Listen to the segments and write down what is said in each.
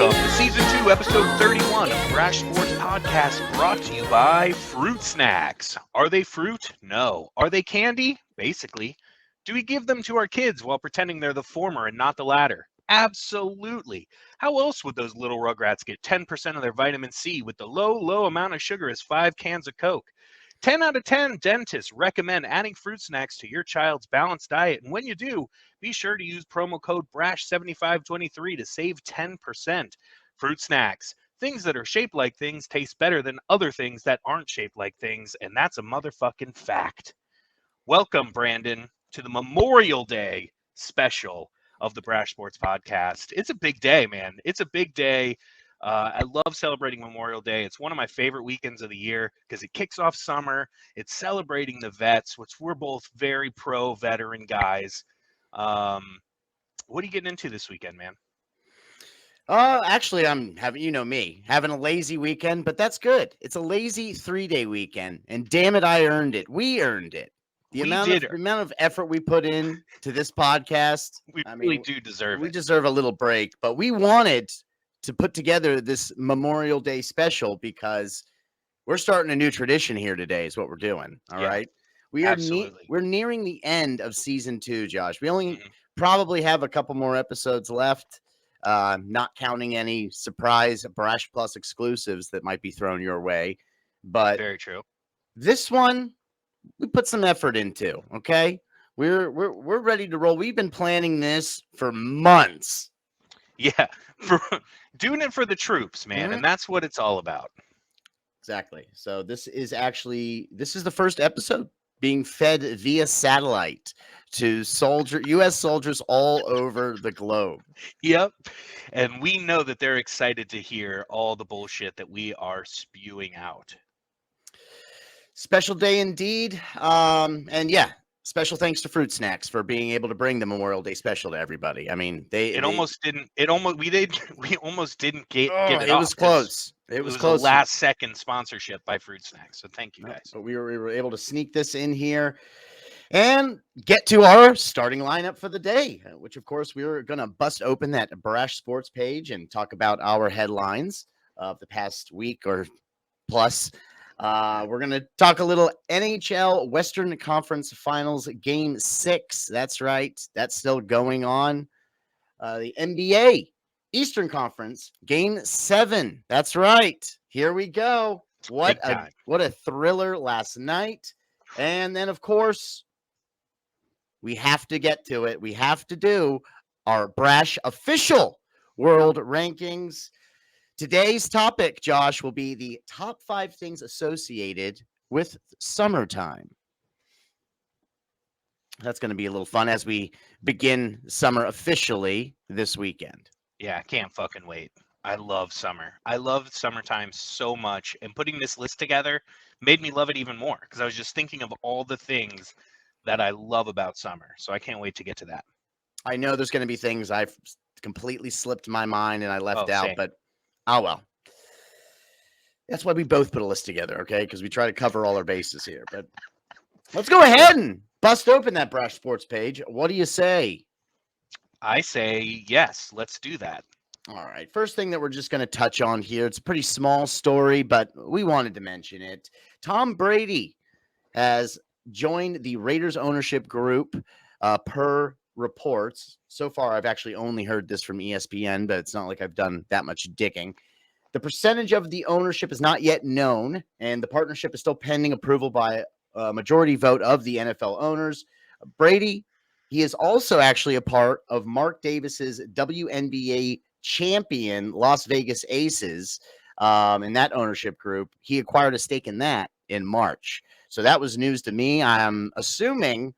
Welcome to Season 2, Episode 31 of BRASH Sports Podcast, brought to you by Fruit Snacks. Are they fruit? No. Are they candy? Basically. Do we give them to our kids while pretending they're the former and not the latter? Absolutely. How else would those little rugrats get 10% of their vitamin C with the low amount of sugar as 5 cans of Coke? 10 out of 10 dentists recommend adding fruit snacks to your child's balanced diet. And when you do, be sure to use promo code BRASH7523 to save 10%. Fruit snacks, things that are shaped like things, taste better than other things that aren't shaped like things. And that's a motherfucking fact. Welcome, Brandon, to the Memorial Day special of the Brash Sports Podcast. It's a big day, man. It's a big day. I love celebrating Memorial Day. It's one of my favorite weekends of the year because it kicks off summer. It's celebrating the vets, which we're both very pro-veteran guys. What are you getting into this weekend, man? Actually, I'm having, having a lazy weekend, but that's good. It's a lazy 3-day weekend, and damn it, I earned it. We earned it. The amount of effort we put in to this podcast, we really do deserve it. We deserve a little break, but we wanted to put together this Memorial Day special because we're starting a new tradition here today is what we're doing. All right. We're nearing the end of season 2, Josh. We only probably have a couple more episodes left, not counting any surprise Brash Plus exclusives that might be thrown your way. But very true. This one we put some effort into. Okay. We're ready to roll. We've been planning this for months. Yeah, for doing it for the troops, man, and that's what it's all about. Exactly. So this is the first episode being fed via satellite to U.S. soldiers all over the globe. Yep, and we know that they're excited to hear all the bullshit that we are spewing out. Special day indeed, and yeah. Special thanks to Fruit Snacks for being able to bring the Memorial Day special to everybody. I mean, we almost didn't give it. It was close. It was close. A last second sponsorship by Fruit Snacks. So thank you guys. But we were able to sneak this in here and get to our starting lineup for the day, which of course we were going to bust open that Brash Sports page and talk about our headlines of the past week or plus. We're going to talk a little NHL Western Conference Finals Game 6. That's right. That's still going on. The NBA Eastern Conference Game 7. That's right. Here we go. What a thriller last night. And then, of course, we have to get to it. We have to do our Brash official world rankings. Today's topic, Josh, will be the top 5 things associated with summertime. That's going to be a little fun as we begin summer officially this weekend. Yeah, I can't fucking wait. I love summer. I love summertime so much. And putting this list together made me love it even more because I was just thinking of all the things that I love about summer. So I can't wait to get to that. I know there's going to be things I've completely slipped my mind and I left out, same. But oh, well, that's why we both put a list together, okay? Because we try to cover all our bases here. But let's go ahead and bust open that Brash Sports page. What do you say? I say yes. Let's do that. All right. First thing that we're just going to touch on here. It's a pretty small story, but we wanted to mention it. Tom Brady has joined the Raiders ownership group per reports. So far, I've actually only heard this from ESPN, but it's not like I've done that much digging. The percentage of the ownership is not yet known, and the partnership is still pending approval by a majority vote of the NFL owners. Brady, he is also actually a part of Mark Davis's WNBA champion Las Vegas Aces in that ownership group. He acquired a stake in that in March. So that was news to me. I'm assuming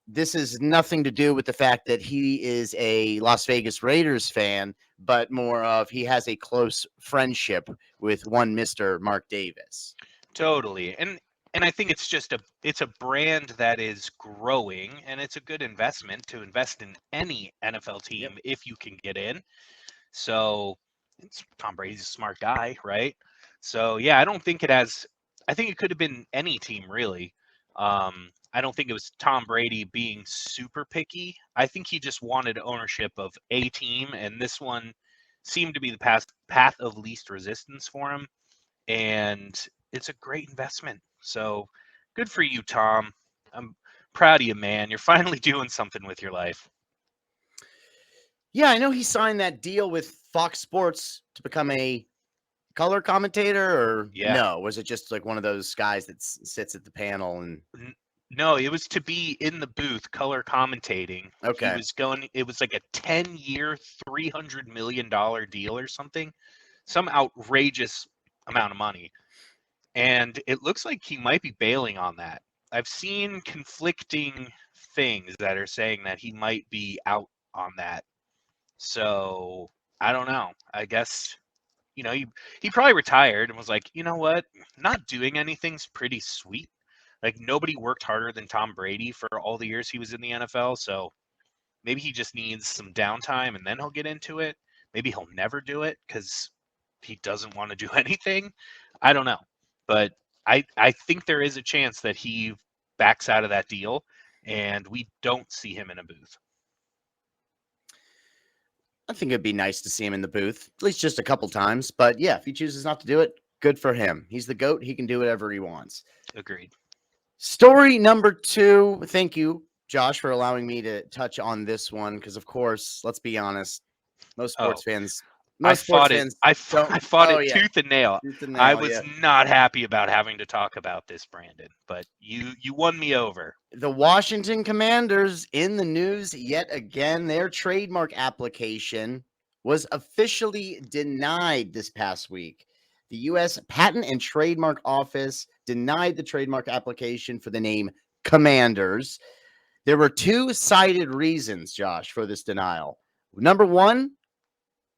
this is nothing to do with the fact that he is a Las Vegas Raiders fan, but more of he has a close friendship with one Mr. Mark Davis. Totally. And I think it's just it's a brand that is growing, and it's a good investment to invest in any NFL team if you can get in. So Tom Brady's a smart guy, right? So yeah, I think it could have been any team really. I don't think it was Tom Brady being super picky. I think he just wanted ownership of a team, and this one seemed to be the path of least resistance for him, and it's a great investment. So good for you, Tom. I'm proud of you, man. You're finally doing something with your life. Yeah, I know he signed that deal with Fox Sports to become a color commentator, or Yeah. no? Was it just like one of those guys that sits at the panel and No, it was to be in the booth color commentating. He okay? was going, it was like a 10-year, $300 million deal or something, some outrageous amount of money. And it looks like he might be bailing on that. I've seen conflicting things that are saying that he might be out on that. So I don't know. I guess, he probably retired and was like, you know what? Not doing anything's pretty sweet. Like nobody worked harder than Tom Brady for all the years he was in the NFL. So maybe he just needs some downtime and then he'll get into it. Maybe he'll never do it because he doesn't want to do anything. I don't know. But I think there is a chance that he backs out of that deal and we don't see him in a booth. I think it'd be nice to see him in the booth, at least just a couple times. But yeah, if he chooses not to do it, good for him. He's the GOAT. He can do whatever he wants. Agreed. Story number 2. Thank you, Josh, for allowing me to touch on this one. Because, of course, let's be honest, most Oh, sports fans, I most sports fought it. fans I don't. fought Oh, it yeah. tooth and nail. Tooth and I nail, was yeah. not happy about having to talk about this, Brandon, but you won me over. The Washington Commanders in the news yet again. Their trademark application was officially denied this past week. The U.S. Patent and Trademark Office denied the trademark application for the name Commanders. There were 2 cited reasons, Josh, for this denial. Number 1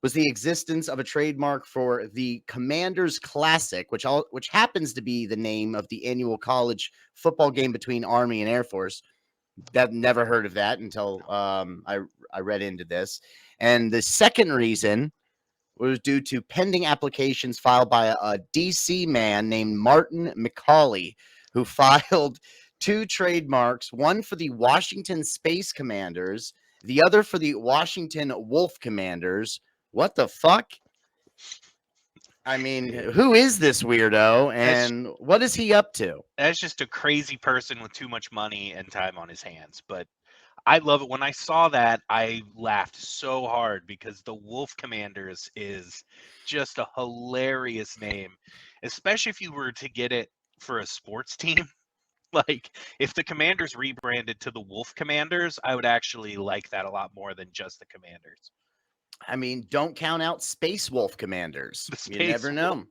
was the existence of a trademark for the Commanders Classic, which happens to be the name of the annual college football game between Army and Air Force. That never heard of that until I read into this. And the second reason was due to pending applications filed by a DC man named Martin McCauley, who filed 2 trademarks, one for the Washington Space Commanders, the other for the Washington Wolf Commanders. What the fuck? I mean, who is this weirdo and what is he up to? That's just a crazy person with too much money and time on his hands. But I love it. When I saw that, I laughed so hard because the Wolf Commanders is just a hilarious name, especially if you were to get it for a sports team. Like, if the Commanders rebranded to the Wolf Commanders, I would actually like that a lot more than just the Commanders. I mean, don't count out Space Wolf Commanders. The You never know.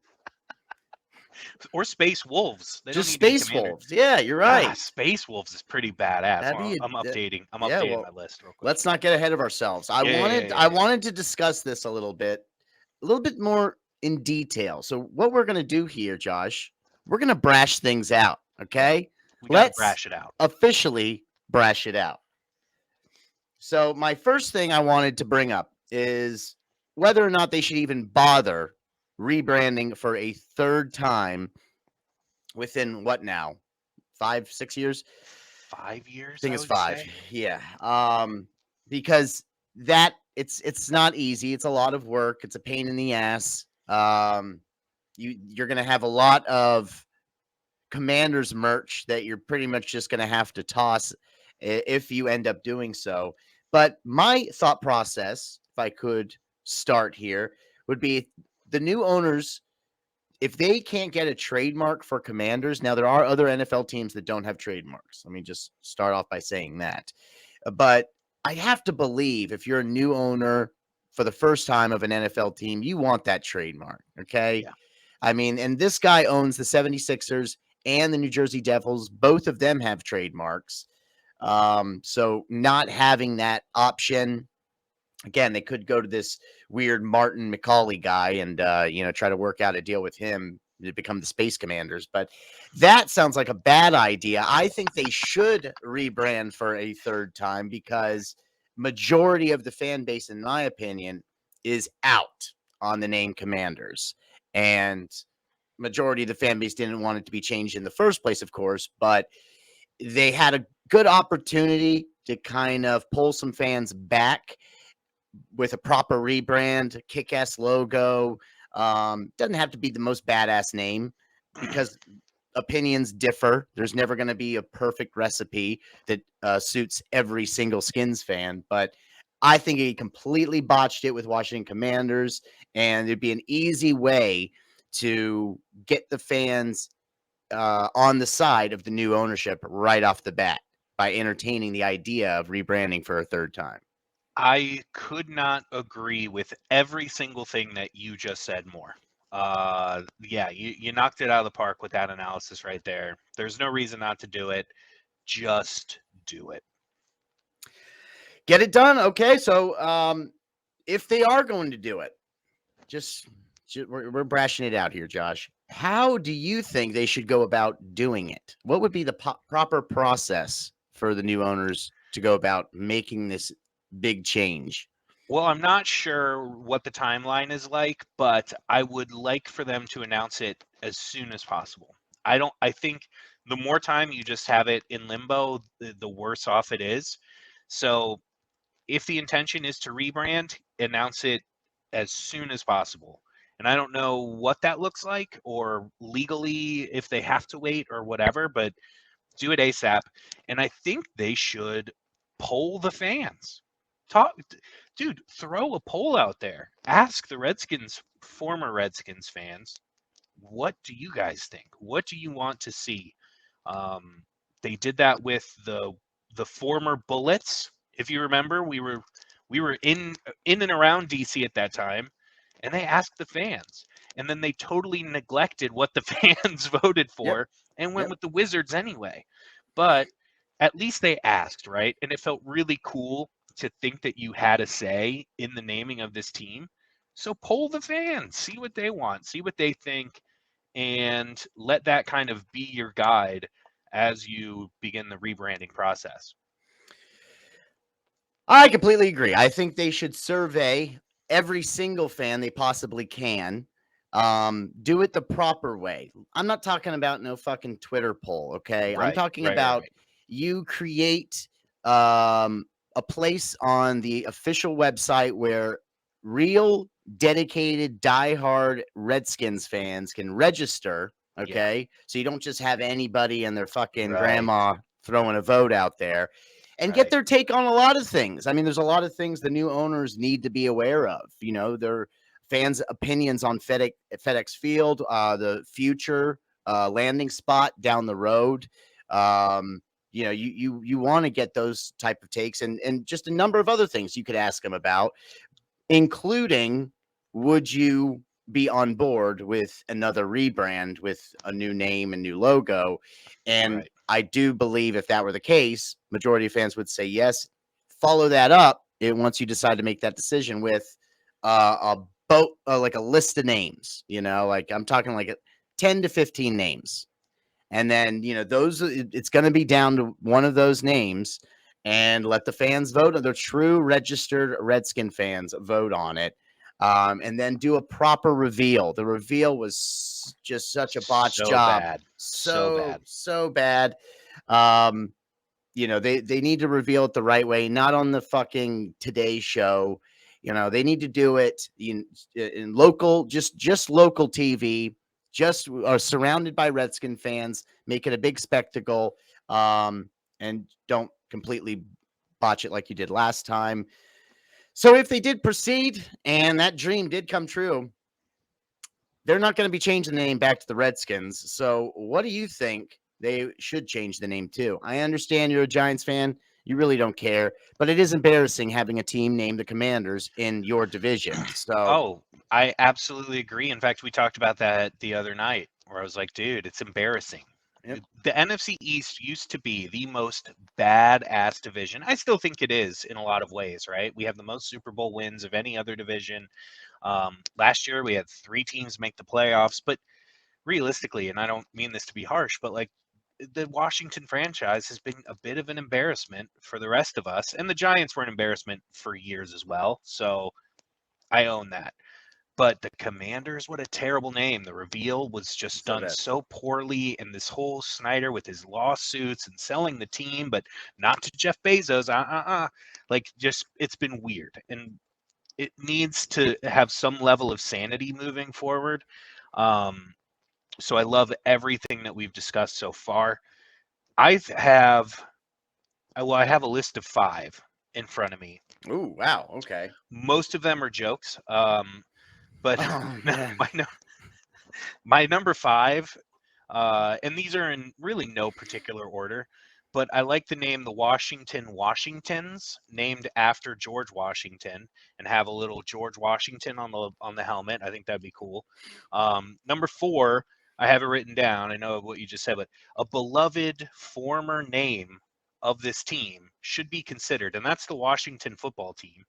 Or Space Wolves. They Just don't need to be Space Commanders. Wolves. Yeah, you're right. Space Wolves is pretty badass. That'd be I'm updating. I'm yeah, updating well, my list real quick. let's not get ahead of ourselves. I wanted to discuss this a little bit more in detail. So what we're gonna do here, Josh, we're gonna brash things out. Okay, We gotta let's brash it out. officially brash it out. So my first thing I wanted to bring up is whether or not they should even bother rebranding for a third time within what now? 5-6 years? 5 years. I think it's would 5. say. Yeah. Because that it's not easy. It's a lot of work. It's a pain in the ass. You're gonna have a lot of Commanders merch that you're pretty much just gonna have to toss if you end up doing so. But my thought process, if I could start here, would be the new owners, if they can't get a trademark for Commanders. Now, there are other NFL teams that don't have trademarks. Let me just start off by saying that. But I have to believe if you're a new owner for the first time of an NFL team, you want that trademark. Okay. Yeah. I mean, and this guy owns the 76ers and the New Jersey Devils. Both of them have trademarks. So not having that option, again, they could go to this weird Martin McCauley guy and, try to work out a deal with him to become the Space Commanders. But that sounds like a bad idea. I think they should rebrand for a third time because majority of the fan base, in my opinion, is out on the name Commanders. And majority of the fan base didn't want it to be changed in the first place, of course, but they had a good opportunity to kind of pull some fans back. with a proper rebrand, kick-ass logo. Doesn't have to be the most badass name because opinions differ. There's never going to be a perfect recipe that suits every single Skins fan, but I think he completely botched it with Washington Commanders, and it'd be an easy way to get the fans on the side of the new ownership right off the bat by entertaining the idea of rebranding for a third time. I could not agree with every single thing that you just said more. Yeah, you knocked it out of the park with that analysis right there. There's no reason not to do it. Just do it. Get it done. Okay. So if they are going to do it, just we're brashing it out here, Josh. How do you think they should go about doing it? What would be the proper process for the new owners to go about making this big change? Well, I'm not sure what the timeline is like, but I would like for them to announce it as soon as possible. I think the more time you just have it in limbo, the worse off it is. So if the intention is to rebrand, announce it as soon as possible. And I don't know what that looks like or legally if they have to wait or whatever, but do it ASAP. And I think they should poll the fans. Talk, dude, throw a poll out there. Ask the Redskins, former Redskins fans, what do you guys think? What do you want to see? Um, they did that with the former Bullets. If you remember, we were in and around DC at that time, and they asked the fans, and then they totally neglected what the fans voted Yep. for and went Yep. with the Wizards anyway. But at least they asked, right? And it felt really cool to think that you had a say in the naming of this team. So poll the fans, see what they want, see what they think, and let that kind of be your guide as you begin the rebranding process. I completely agree. I think they should survey every single fan they possibly can. Do it the proper way. I'm not talking about no fucking Twitter poll, okay? I'm Right, talking right, right, about right. you create a place on the official website where real, dedicated, diehard Redskins fans can register, Yeah, okay? So you don't just have anybody and their fucking right, grandma throwing a vote out there and get right. their take on a lot of things. I mean, there's a lot of things the new owners need to be aware of. You know, their fans' opinions on FedEx Field, the future landing spot down the road. You know, you want to get those type of takes and just a number of other things you could ask them about, including would you be on board with another rebrand with a new name and new logo? And Right. I do believe if that were the case, majority of fans would say yes. Follow that up once you decide to make that decision with a like a list of names. You know, like I'm talking like 10 to 15 names, and then, you know, it's going to be down to one of those names and let the fans vote. The true registered Redskin fans vote on it. And then do a proper reveal. The reveal was just such a botched So job. bad. So So, bad. so bad. Um, you know, they need to reveal it the right way, not on the fucking Today Show. You know, they need to do it in local, just local TV, just are surrounded by Redskin fans, make it a big spectacle, and don't completely botch it like you did last time. So if they did proceed and that dream did come true, they're not going to be changing the name back to the Redskins. So what do you think they should change the name to? I understand you're a Giants fan. You really don't care, but it is embarrassing having a team named the Commanders in your division. So Oh, I absolutely agree. In fact, we talked about that the other night where I was like, dude, it's embarrassing. yep, The NFC East used to be the most badass division. I still think it is in a lot of ways, right? We have the most Super Bowl wins of any other division. Last year, we had three teams make the playoffs, but realistically, and I don't mean this to be harsh, but like the Washington franchise has been a bit of an embarrassment for the rest of us, and the Giants were an embarrassment for years as well. So I own that. But the Commanders, what a terrible name. The reveal was just so done bad. so poorly, and this whole Snyder with his lawsuits and selling the team, but not to Jeff Bezos. Like, just it's been weird. And it needs to have some level of sanity moving forward. Um, so I love everything that we've discussed so far. I have I have a list of 5 in front of me. Ooh, wow. Okay. Most of them are jokes. But Oh man. my number 5, and these are in really no particular order, but I like the name the Washington Washingtons, named after George Washington, and have a little George Washington on the helmet. I think that'd be cool. Number 4, I have it written down. I know what you just said, but a beloved former name of this team should be considered, and that's the Washington football team.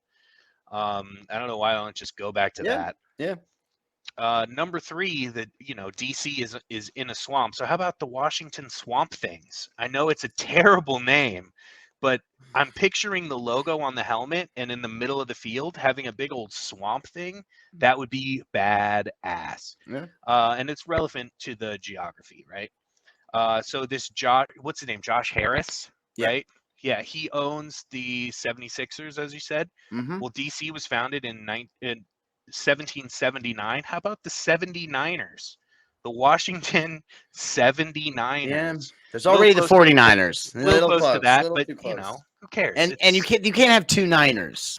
I don't know why I don't just go back to Yeah. that. Yeah. Number 3, that DC is in a swamp. So how about the Washington Swamp Things? I know it's a terrible name, but I'm picturing the logo on the helmet and in the middle of the field having a big old swamp thing. That would be badass. Yeah. And it's relevant to the geography, right? So this what's his name? Josh Harris, Yeah. right? Yeah, he owns the 76ers, as you said. Mm-hmm. Well, DC was founded in 1779. How about the 79ers? The Washington Yeah. 79ers. There's A little already the close to 49ers. A little little close to close. A that, little but too close. who cares? And It's you can't have 2 Niners.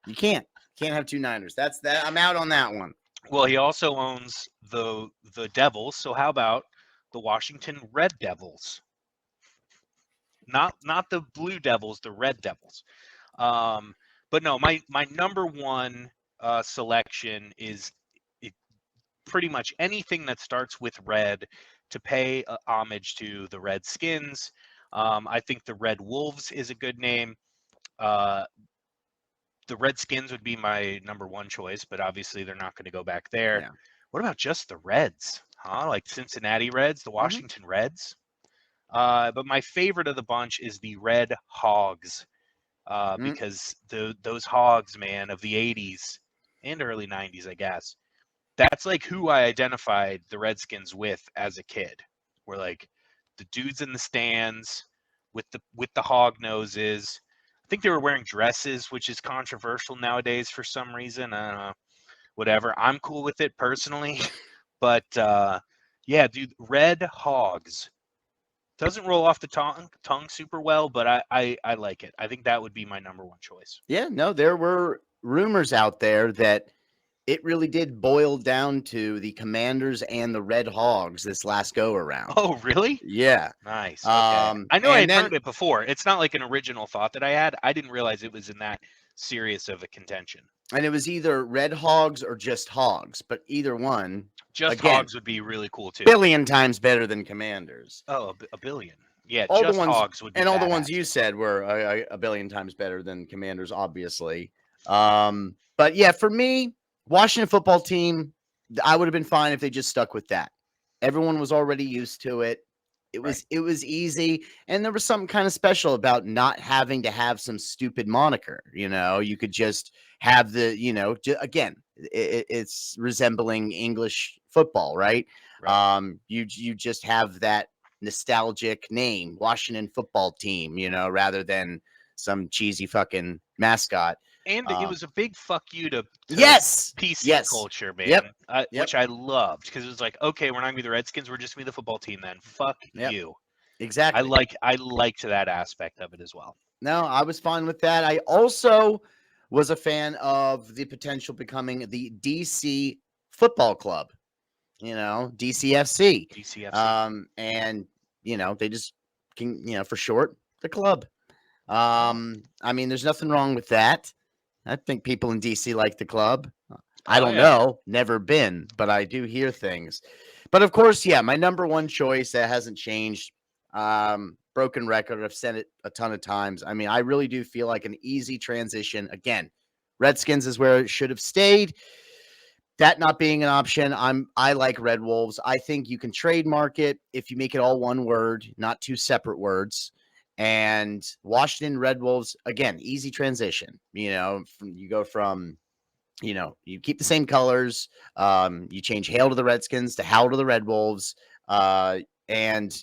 You can't have 2 Niners. That's that. I'm out on that one. well, he also owns the Devils, so how about the Washington Red Devils? Not the Blue Devils, the Red Devils. Um, but no, my number one selection is it, pretty much anything that starts with red to pay homage to the Redskins. I think the Red Wolves is a good name. Uh, the Redskins would be my number one choice, but obviously they're not going to go back there. Yeah. What about just the Reds? Huh? Like Cincinnati Reds, the Mm-hmm. Washington Reds? But my favorite of the bunch is the Red Hogs, Mm. because those Hogs, man, of the 80s and early 90s, I guess, that's like who I identified the Redskins with as a kid. We're like the dudes in the stands with the hog noses. I think they were wearing dresses, which is controversial nowadays for some reason. I don't know. Whatever. I'm cool with it personally, but yeah, dude, Red Hogs doesn't roll off the tongue super well, but I like it. I think that would be my number one choice. Yeah. No, there were rumors out there that it really did boil down to the Commanders and the Red Hogs this last go around. Oh, really? Yeah. Nice. Okay. I know I And had then heard it before. It's not like an original thought that I had. I didn't realize it was in that serious of a contention. and it was either Red Hogs or just Hogs, but either one, Just again, Hogs would be really cool too. billion times better than Commanders. Oh, a billion. Yeah, All the just ones Hogs would be and all the badass. ones you said were a billion times better than Commanders, obviously. But yeah, for me, Washington football team, I would have been fine if they just stuck with that. Everyone was already used to it. Right. It was easy, and there was something kind of special about not having to have some stupid moniker. You could just have again, it's resembling English football, right? Right. You just have that nostalgic name, Washington football team, rather than some cheesy fucking mascot. And it was a big fuck you to Yes. PC Yes. culture, man. Yep. Which I loved, because it was like, okay, we're not gonna be the Redskins, we're just gonna be the football team then. Fuck Yep. you. Exactly. I liked that aspect of it as well. No, I was fine with that. I also was a fan of the potential becoming the DC Football Club, DCFC. DCFC. And they just can, for short, the club. I mean, there's nothing wrong with that. I think people in DC like the club. I don't know, never been, but I do hear things. But of course, yeah, my number one choice that hasn't changed. Broken record. I've said it a ton of times. I mean, I really do feel like an easy transition. Again, Redskins is where it should have stayed. That not being an option, I like Red Wolves. I think you can trademark it if you make it all one word, not two separate words. And Washington Red Wolves, again, easy transition. You go from, you keep the same colors. You change hail to the Redskins to howl to the Red Wolves. And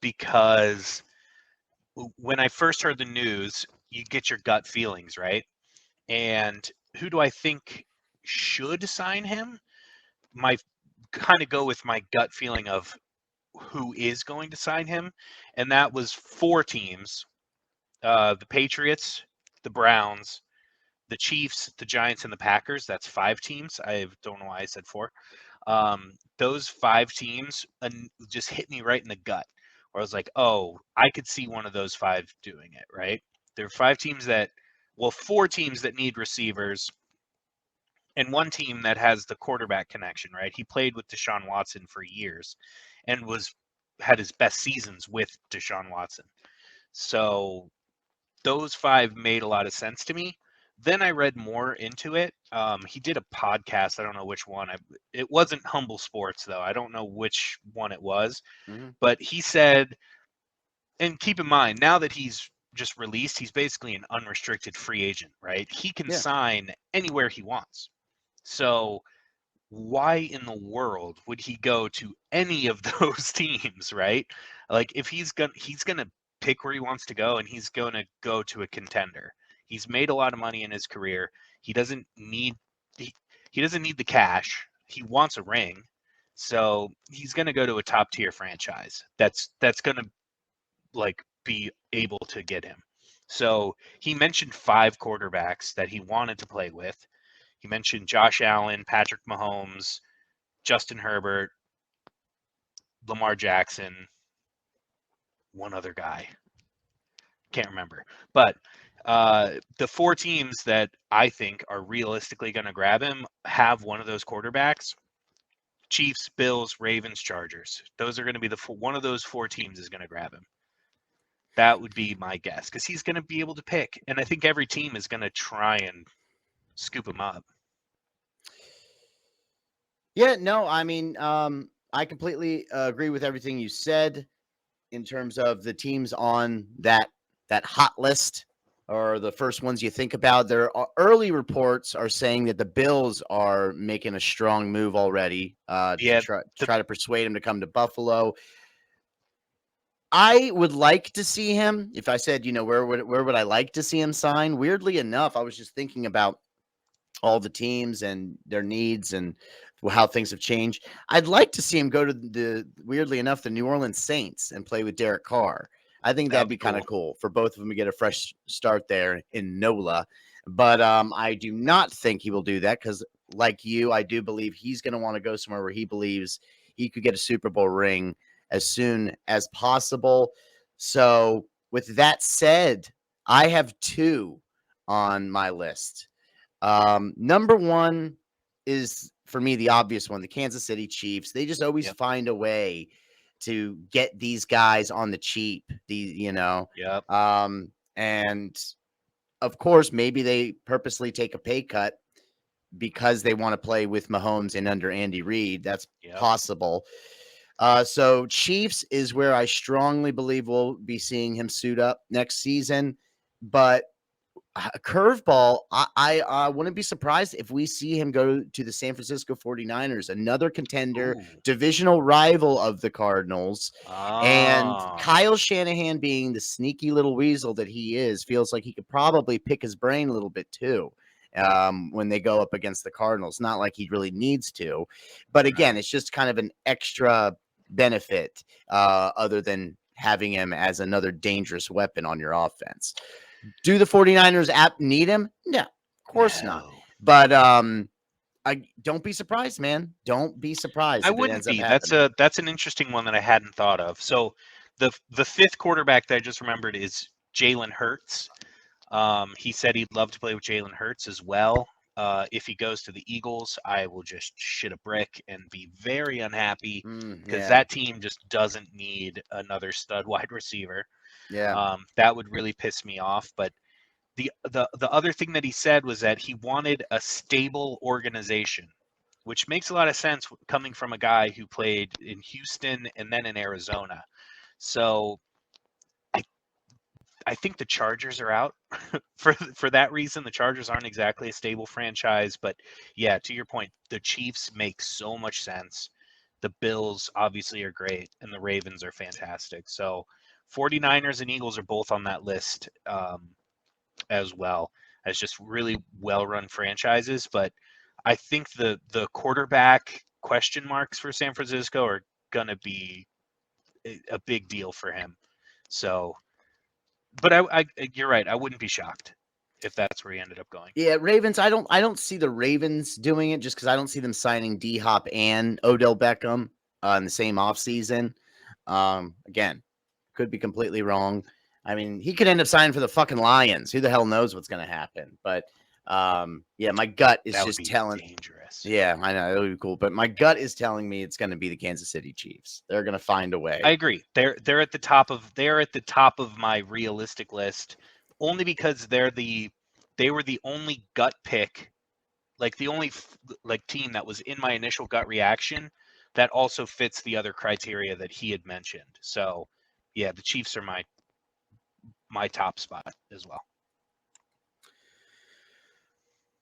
because when I first heard the news, you get your gut feelings, right? And who do I think should sign him? My kind of go with my gut feeling of who is going to sign him, and that was four teams: the Patriots, the Browns, the Chiefs, the Giants, and the Packers. That's five teams. I don't know why I said four. Those five teams just hit me right in the gut, where I was like, oh, I could see one of those five doing it, right? There are five teams that, well, four teams that need receivers, and one team that has the quarterback connection, right? He played with Deshaun Watson for years and had his best seasons with Deshaun Watson. So those five made a lot of sense to me. Then I read more into it. He did a podcast. I don't know which one. It wasn't Humble Sports, though. I don't know which one it was. Mhm. But he said, and keep in mind, now that he's just released, he's basically an unrestricted free agent, right? He can Yeah. sign anywhere he wants. So why in the world would he go to any of those teams, right? Like if he's gonna pick where he wants to go, and he's gonna go to a contender. He's made a lot of money in his career. He doesn't need he doesn't need the cash. He wants a ring. So he's gonna go to a top tier franchise. That's gonna like be able to get him. So he mentioned five quarterbacks that he wanted to play with. He mentioned Josh Allen, Patrick Mahomes, Justin Herbert, Lamar Jackson, one other guy. Can't remember. But the four teams that I think are realistically going to grab him have one of those quarterbacks: Chiefs, Bills, Ravens, Chargers. Those are going to be one of those four teams is going to grab him. That would be my guess, because he's going to be able to pick. And I think every team is going to try and scoop him up. Yeah, no, I mean, I completely agree with everything you said in terms of the teams on that hot list, or the first ones you think about. There are early reports are saying that the Bills are making a strong move already to Yeah, try to persuade him to come to Buffalo. I would like to see him. If I said, where would I like to see him sign? Weirdly enough, I was just thinking about all the teams and their needs and how things have changed. I'd like to see him go to weirdly enough, the New Orleans Saints and play with Derek Carr. I think that that'd would be be kind cool. of cool for both of them to get a fresh start there in NOLA. But I do not think he will do that, because, like you, I do believe he's going to want to go somewhere where he believes he could get a Super Bowl ring as soon as possible. So, with that said, I have two on my list. Number one is, for me, the obvious one: the Kansas City Chiefs. They just always Yep. find a way to get these guys on the cheap. Yep. And of course, maybe they purposely take a pay cut because they want to play with Mahomes and under Andy Reid. That's Yep. possible. So Chiefs is where I strongly believe we'll be seeing him suit up next season. But a curveball, I wouldn't be surprised if we see him go to the San Francisco 49ers, another contender, Ooh. divisional rival of the Cardinals. And Ah. Kyle Shanahan, being the sneaky little weasel that he is, feels like he could probably pick his brain a little bit too when they go up against the Cardinals. Not like he really needs to. But again, Right. it's just kind of an extra benefit other than having him as another dangerous weapon on your offense. Do the 49ers need him? No, of course not. No. But I don't be surprised, man. Don't be surprised I if it wouldn't ends up be. That's happening. an interesting one that I hadn't thought of. So the fifth quarterback that I just remembered is Jalen Hurts. He said he'd love to play with Jalen Hurts as well. If he goes to the Eagles, I will just shit a brick and be very unhappy, because Yeah, that team just doesn't need another stud wide receiver. yeah. That would really piss me off. But the other thing that he said was that he wanted a stable organization, which makes a lot of sense coming from a guy who played in Houston and then in Arizona. So I I think the Chargers are out for that reason. The Chargers aren't exactly a stable franchise, but yeah, to your point, the Chiefs make so much sense. The Bills obviously are great, and the Ravens are fantastic. So 49ers and Eagles are both on that list as well as just really well-run franchises. But I think the quarterback question marks for San Francisco are going to be a big deal for him. So, but you're right. I wouldn't be shocked if that's where he ended up going. Yeah, Ravens. I don't see the Ravens doing it just because I don't see them signing D Hop and Odell Beckham in the same offseason. Again, could be completely wrong. I mean, he could end up signing for the fucking Lions. Who the hell knows what's going to happen? But yeah, my gut is That would just be telling. dangerous. Yeah, I know it would be cool, but my gut is telling me it's going to be the Kansas City Chiefs. They're going to find a way. I agree. They're at the top of my realistic list, only because they were the only gut pick, like the only like team that was in my initial gut reaction that also fits the other criteria that he had mentioned. So yeah, the Chiefs are my top spot as well.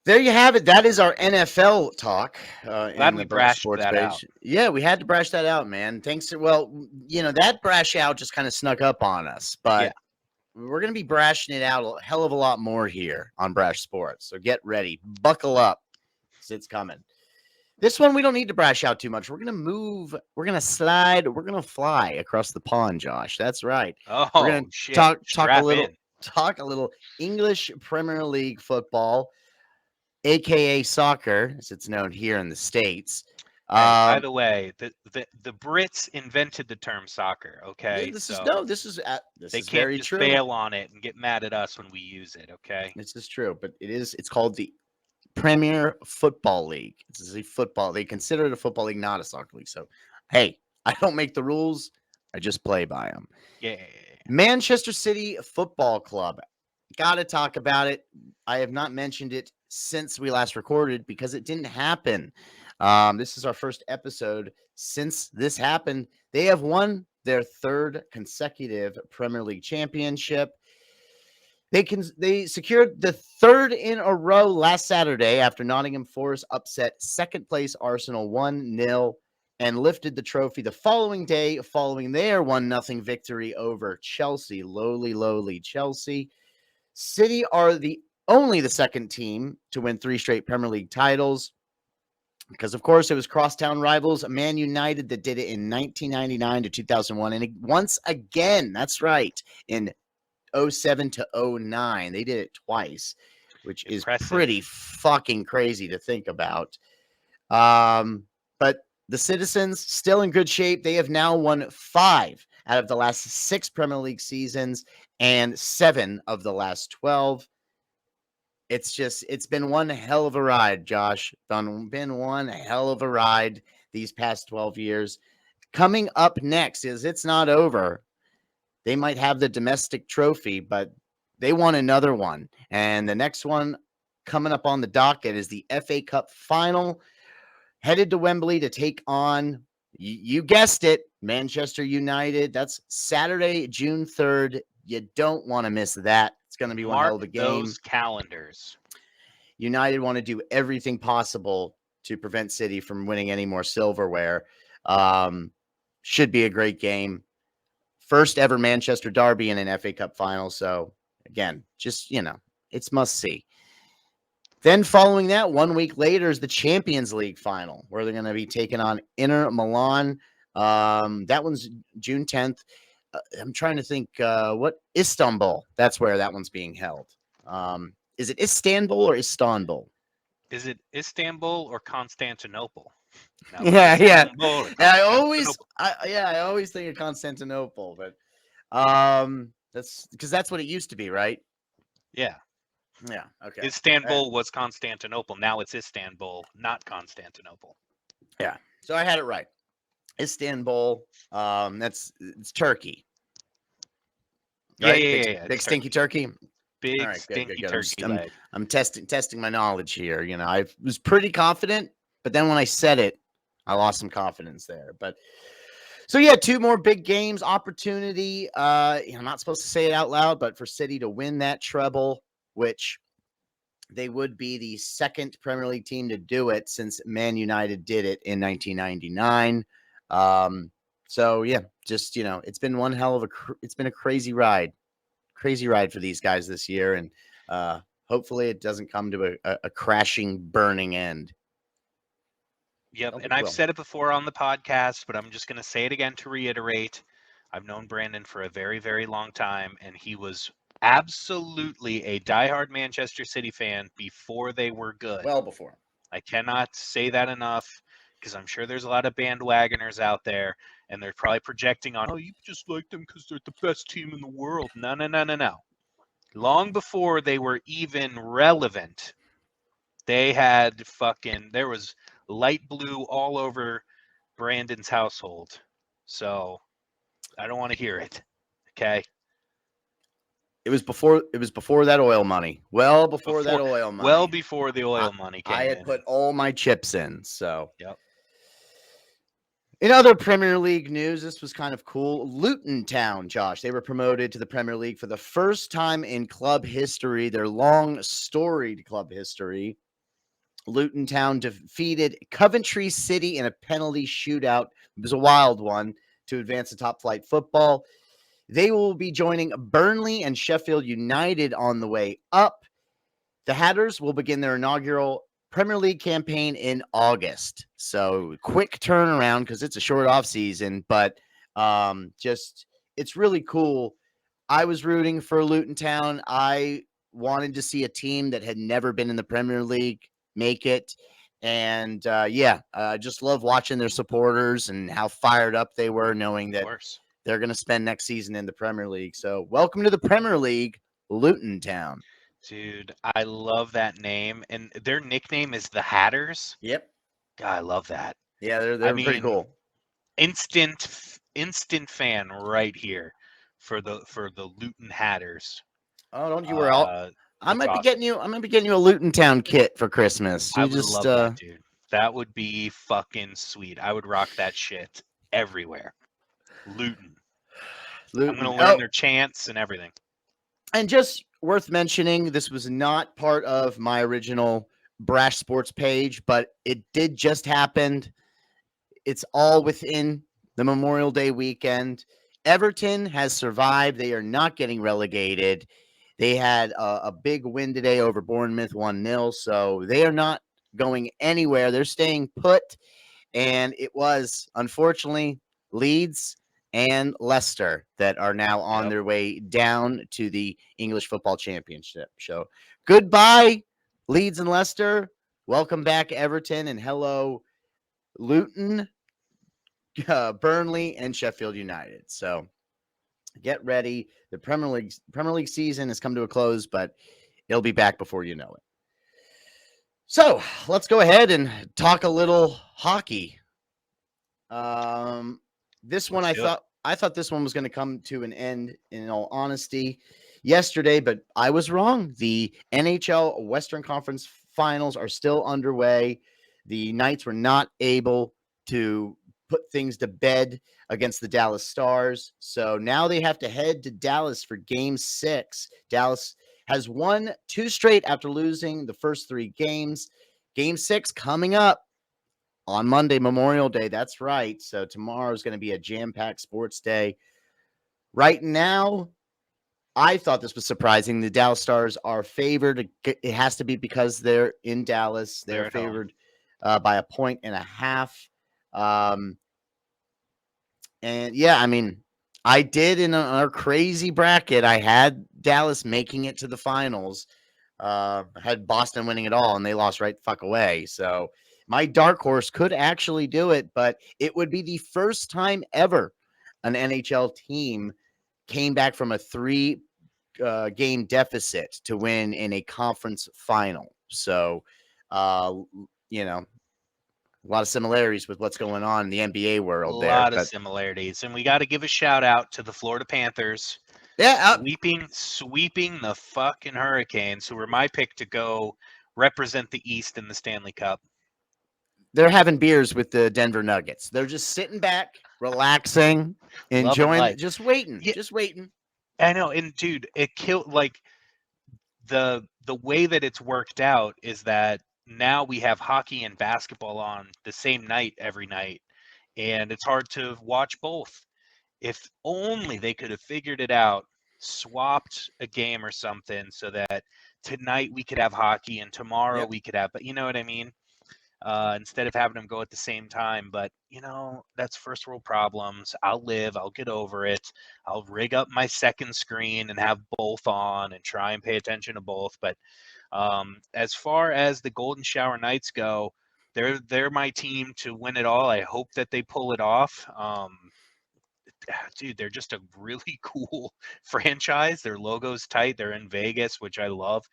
There you have it. That is our NFL talk Glad in we the Brash brashed Sports that page. out. Yeah, we had to brash that out, man. Thanks. Well, that brash out just kind of snuck up on us, Yeah. but we're going to be brashing it out a hell of a lot more here on Brash Sports. So get ready. Buckle up because it's coming. This one, we don't need to brash out too much. We're going to move. We're going to slide. We're going to fly across the pond, Josh. That's right. We're going Oh to shit! talk a Strap little. in. Talk a little English Premier League football, aka soccer, as it's known here in the States. Hey, by the way, the Brits invented the term soccer. Yeah, Okay, this is so this they is can't very just true. bail on it and get mad at us when we use it. Okay. This is true, but it's called the Premier Football League. This is a football. They consider it a football league, not a soccer league. So, hey, I don't make the rules. I just play by them. Yeah. Manchester City Football Club. Got to talk about it. I have not mentioned it since we last recorded because it didn't happen. This is our first episode since this happened. They have won their third consecutive Premier League championship. They secured the third in a row last Saturday after Nottingham Forest upset second place Arsenal 1-0 and lifted the trophy the following day following their 1-0 victory over Chelsea. Lowly Chelsea. City are only the second team to win 3 straight Premier League titles because, of course, it was crosstown rivals Man United that did it in 1999 to 2001. And once again, that's right, in 07 to 09. They did it twice, which Impressive. is pretty fucking crazy to think about. But the Citizens still in good shape. They have now won 5 out of the last 6 Premier League seasons and 7 of the last 12. It's been one hell of a ride, Josh. Been one hell of a ride these past 12 years. Coming up next is it's not over. They might have the domestic trophy, but they won another one. And the next one coming up on the docket is the FA Cup final, headed to Wembley to take on, you guessed it, Manchester United. That's Saturday, June 3rd. You don't want to miss that. It's going to be one hell of a game. Those calendars. United want to do everything possible to prevent City from winning any more silverware. Should be a great game. First ever Manchester derby in an FA Cup final. So, again, just, it's must see. Then following that, 1 week later is the Champions League final, where they're going to be taking on Inter Milan. That one's June 10th. I'm trying to think what Istanbul. That's where that one's being held. Is it Istanbul or Istanbul? Is it Istanbul or Constantinople? No, Yeah. I Constantinople. always think of Constantinople, but that's because that's what it used to be, right? Yeah. Yeah. Okay. Istanbul was Constantinople. Now it's Istanbul, not Constantinople. Yeah. So I had it right. Istanbul. It's Turkey. Right? Yeah. Big stinky turkey. Big All right, stinky good. turkey leg. I'm testing my knowledge here. I was pretty confident, but then when I said it, I lost some confidence there. But so yeah, 2 more big games opportunity. I'm not supposed to say it out loud, but for City to win that treble, which they would be the second Premier League team to do it since Man United did it in 1999. Um, so yeah, just it's been one hell of it's been a crazy ride for these guys this year, and hopefully it doesn't come to a crashing, burning end. Yep, Hope and it I've will. said it before on the podcast, but I'm just going to say it again to reiterate. I've known Brandon for a very, very long time, and he was absolutely a diehard Manchester City fan before they were good. Well before. I cannot say that enough because I'm sure there's a lot of bandwagoners out there, and they're probably projecting on, oh, you just like them because they're the best team in the world. No, no, no, no, no. Long before they were even relevant, they had there was light blue all over Brandon's household. So I don't want to hear it. Okay. It was before that oil money. Well before that Before, oil well money. before the I, oil money I came had in. put all my chips in. So Yep. in other Premier League news, this was kind of cool. Luton Town, Josh, they were promoted to the Premier League for the first time in club history, their long storied club history. Luton Town defeated Coventry City in a penalty shootout. It was a wild one to advance to top flight football. They will be joining Burnley and Sheffield United on the way up. The Hatters will begin their inaugural Premier League campaign in August. So quick turnaround because it's a short off season, but just it's really cool. I was rooting for Luton Town. I wanted to see a team that had never been in the Premier League make it. And I just love watching their supporters and how fired up they were, knowing Of that course. they're going to spend next season in the Premier League. So, welcome to the Premier League, Luton Town. Dude, I love that name. And their nickname is the Hatters. Yep. God, I love that. Yeah, they're I they're pretty mean, cool. instant fan right here for the Luton Hatters. Oh, don't you worry. I'll, I That's might be awesome. getting you. I might be getting you a Luton Town kit for Christmas. I You would just love that, dude. That would be fucking sweet. I would rock that shit everywhere. Luton. I'm Luton. gonna learn Oh, their chants and everything. and just worth mentioning, this was not part of my original Brash Sports page, but it did just happen. It's all within the Memorial Day weekend. Everton has survived. They are not getting relegated. They had a big win today over Bournemouth 1-0, so they are not going anywhere. They're staying put. And it was, unfortunately, Leeds and Leicester that are now on Yep. their way down to the English Football Championship. So goodbye, Leeds and Leicester. Welcome back, Everton, and hello, Luton, Burnley, and Sheffield United. So get ready. The Premier League season has come to a close, but it'll be back before you know it. So let's go ahead and talk a little hockey. This one Let's do it. I thought this one was going to come to an end, in all honesty, yesterday, but I was wrong. The NHL Western Conference Finals are still underway. The Knights were not able to put things to bed against the Dallas Stars, so now they have to head to Dallas for Game 6. Dallas has won 2 straight after losing the first 3 games. Game 6 coming up on Monday, Memorial Day. That's right. So tomorrow is going to be a jam-packed sports day. Right now, I thought this was surprising. The Dallas Stars are favored. It has to be because they're in Dallas. They're They're at home. favored by 1.5 points. And yeah, I mean, I did in our crazy bracket. I had Dallas making it to the finals. Had Boston winning it all, and they lost right the fuck away. So my dark horse could actually do it, but it would be the first time ever an NHL team came back from a 3 game deficit to win in a conference final. So, you know, a lot of similarities with what's going on in the NBA A world there. lot of But similarities. And we got to give a shout out to the Florida Panthers yeah, sweeping the fucking Hurricanes, who were my pick to go represent the East in the Stanley Cup. they're having beers with the Denver Nuggets. They're just sitting back, relaxing, Loving enjoying, life. just waiting, Yeah, just waiting. I know. And dude, it killed like the way that it's worked out is that now we have hockey and basketball on the same night every night. and it's hard to watch both. If only they could have figured it out, swapped a game or something so that tonight we could have hockey and tomorrow Yep. we could have, but you know what I mean? Instead of having them go at the same time. But, that's first world problems. I'll live, I'll get over it. I'll rig up my second screen and have both on and try and pay attention to both. But as far as the Golden Shower Knights go, they're my team to win it all. I hope that they pull it off. Dude, they're just a really cool franchise. Their logo's tight. They're in Vegas, which I love.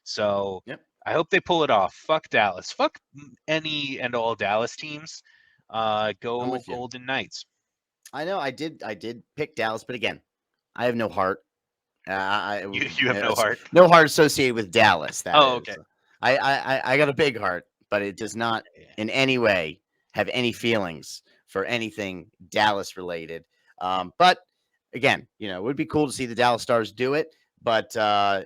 So Yep. I hope they pull it off. Fuck Dallas. Fuck any and all Dallas teams. I'm Go with you. Golden Knights. I know I did pick Dallas, but again, I have no heart. You have no heart. No heart associated with Dallas. That Oh, is. okay. I got a big heart, but it does not in any way have any feelings for anything Dallas related. But again, it would be cool to see the Dallas Stars do it. But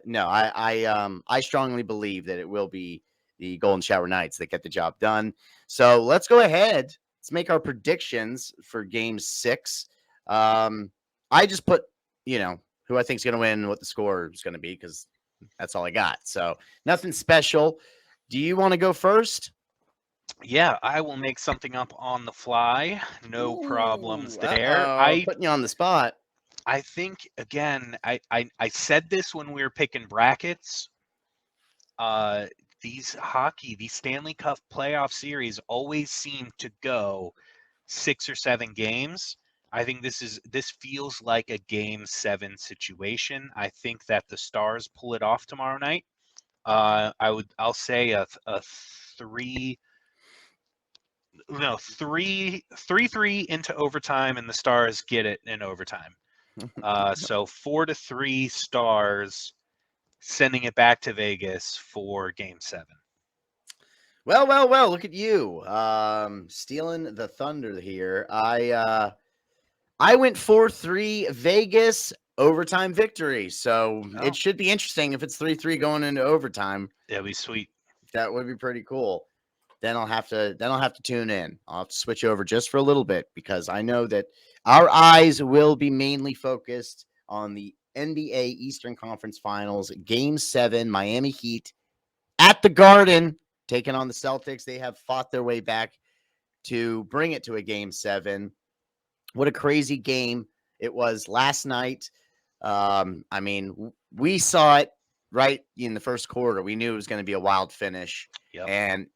no, I strongly believe that it will be the Golden Shower Knights that get the job done. So let's go ahead. Let's make our predictions for Game 6. I just put, who I think is going to win and what the score is going to be because that's all I got. So nothing special. Do you want to go first? Yeah, I will make something up on the fly. No problems there. Uh-oh, putting you on the spot. I think again, I said this when we were picking brackets. These Stanley Cup playoff series always seem to go 6 or 7 games. I think this feels like a game 7 situation. I think that the Stars pull it off tomorrow night. I'll say a 3 no 3 into overtime, and the Stars get it in overtime. So 4-3 Stars, sending it back to Vegas for Game 7. Well, look at you. Stealing the thunder here. I went 4-3 Vegas overtime victory. So Oh, it should be interesting if it's 3-3 going into overtime. that'd be sweet. That would be pretty cool. Then I'll have to tune in. I'll have to switch over just for a little bit because I know that our eyes will be mainly focused on the NBA Eastern Conference Finals, Game 7, Miami Heat at the Garden, taking on the Celtics. They have fought their way back to bring it to a Game 7. What a crazy game it was last night. I mean, we saw it right in the first quarter. We knew it was going to be a wild finish. Yep. And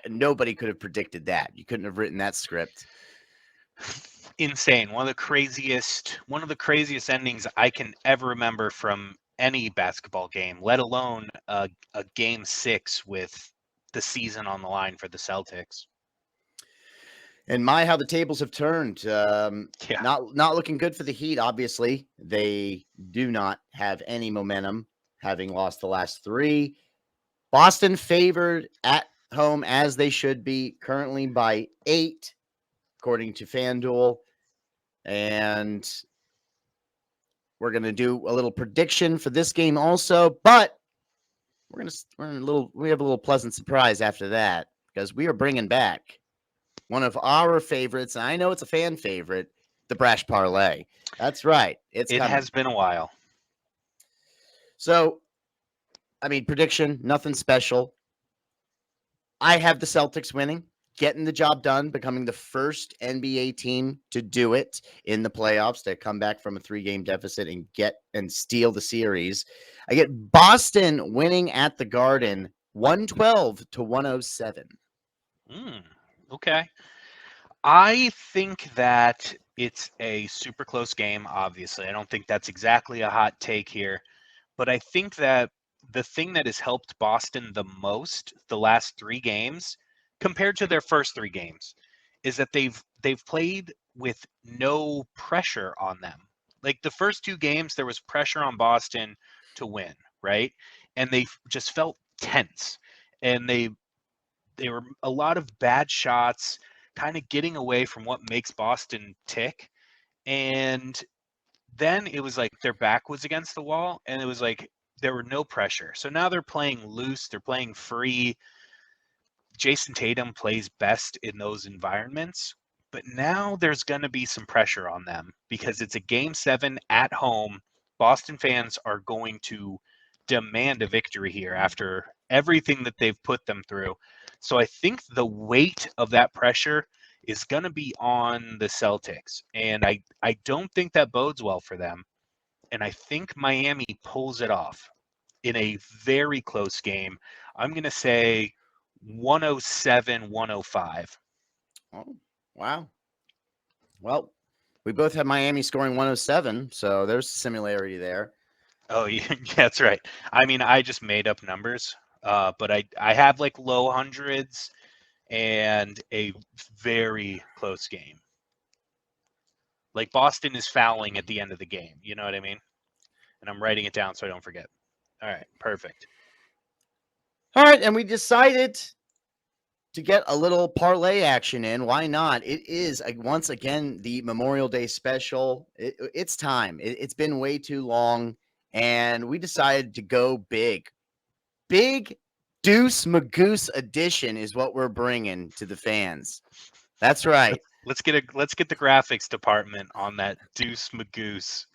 nobody could have predicted that. You couldn't have written that script. Insane. One of the craziest endings I can ever remember from any basketball game, let alone a Game 6 with the season on the line for the Celtics. And how the tables have turned. Yeah. Not looking good for the Heat. Obviously, they do not have any momentum, having lost the last 3. Boston favored at home as they should be, currently by 8, according to FanDuel. And we're gonna do a little prediction for this game also, but we have a little pleasant surprise after that because we are bringing back one of our favorites. And I know it's a fan favorite, the Brash Parlay. That's right. It has been a while. So, I mean, prediction, nothing special. I have the Celtics winning, getting the job done, becoming the first NBA team to do it in the playoffs, to come back from a 3-game deficit and steal the series. I get Boston winning at the Garden 112-107. Okay. I think that it's a super close game, obviously. I don't think that's exactly a hot take here, but I think that the thing that has helped Boston the most the last 3 games compared to their first 3 games is that they've played with no pressure on them. Like the first 2 games, there was pressure on Boston to win, right? And they just felt tense. And they were a lot of bad shots, kind of getting away from what makes Boston tick. And then it was like their back was against the wall, and it was like there were no pressure. So now they're playing loose, they're playing free. Jason Tatum plays best in those environments. But now there's going to be some pressure on them because it's a game 7 at home. Boston fans are going to demand a victory here after everything that they've put them through. So I think the weight of that pressure is going to be on the Celtics. And I don't think that bodes well for them. And I think Miami pulls it off in a very close game. I'm going to say 107-105. Oh, wow. Well, we both have Miami scoring 107, so there's similarity there. Oh, yeah, that's right. I mean, I just made up numbers, but I have like low hundreds and a very close game. Like Boston is fouling at the end of the game. You know what I mean? And I'm writing it down so I don't forget. All right, perfect. All right, and we decided to get a little parlay action in. Why not? It is once again the Memorial Day special. It's time. It's been way too long, and we decided to go big. Big Deuce Magoose edition is what we're bringing to the fans. That's right. Let's get the graphics department on that Deuce Magoose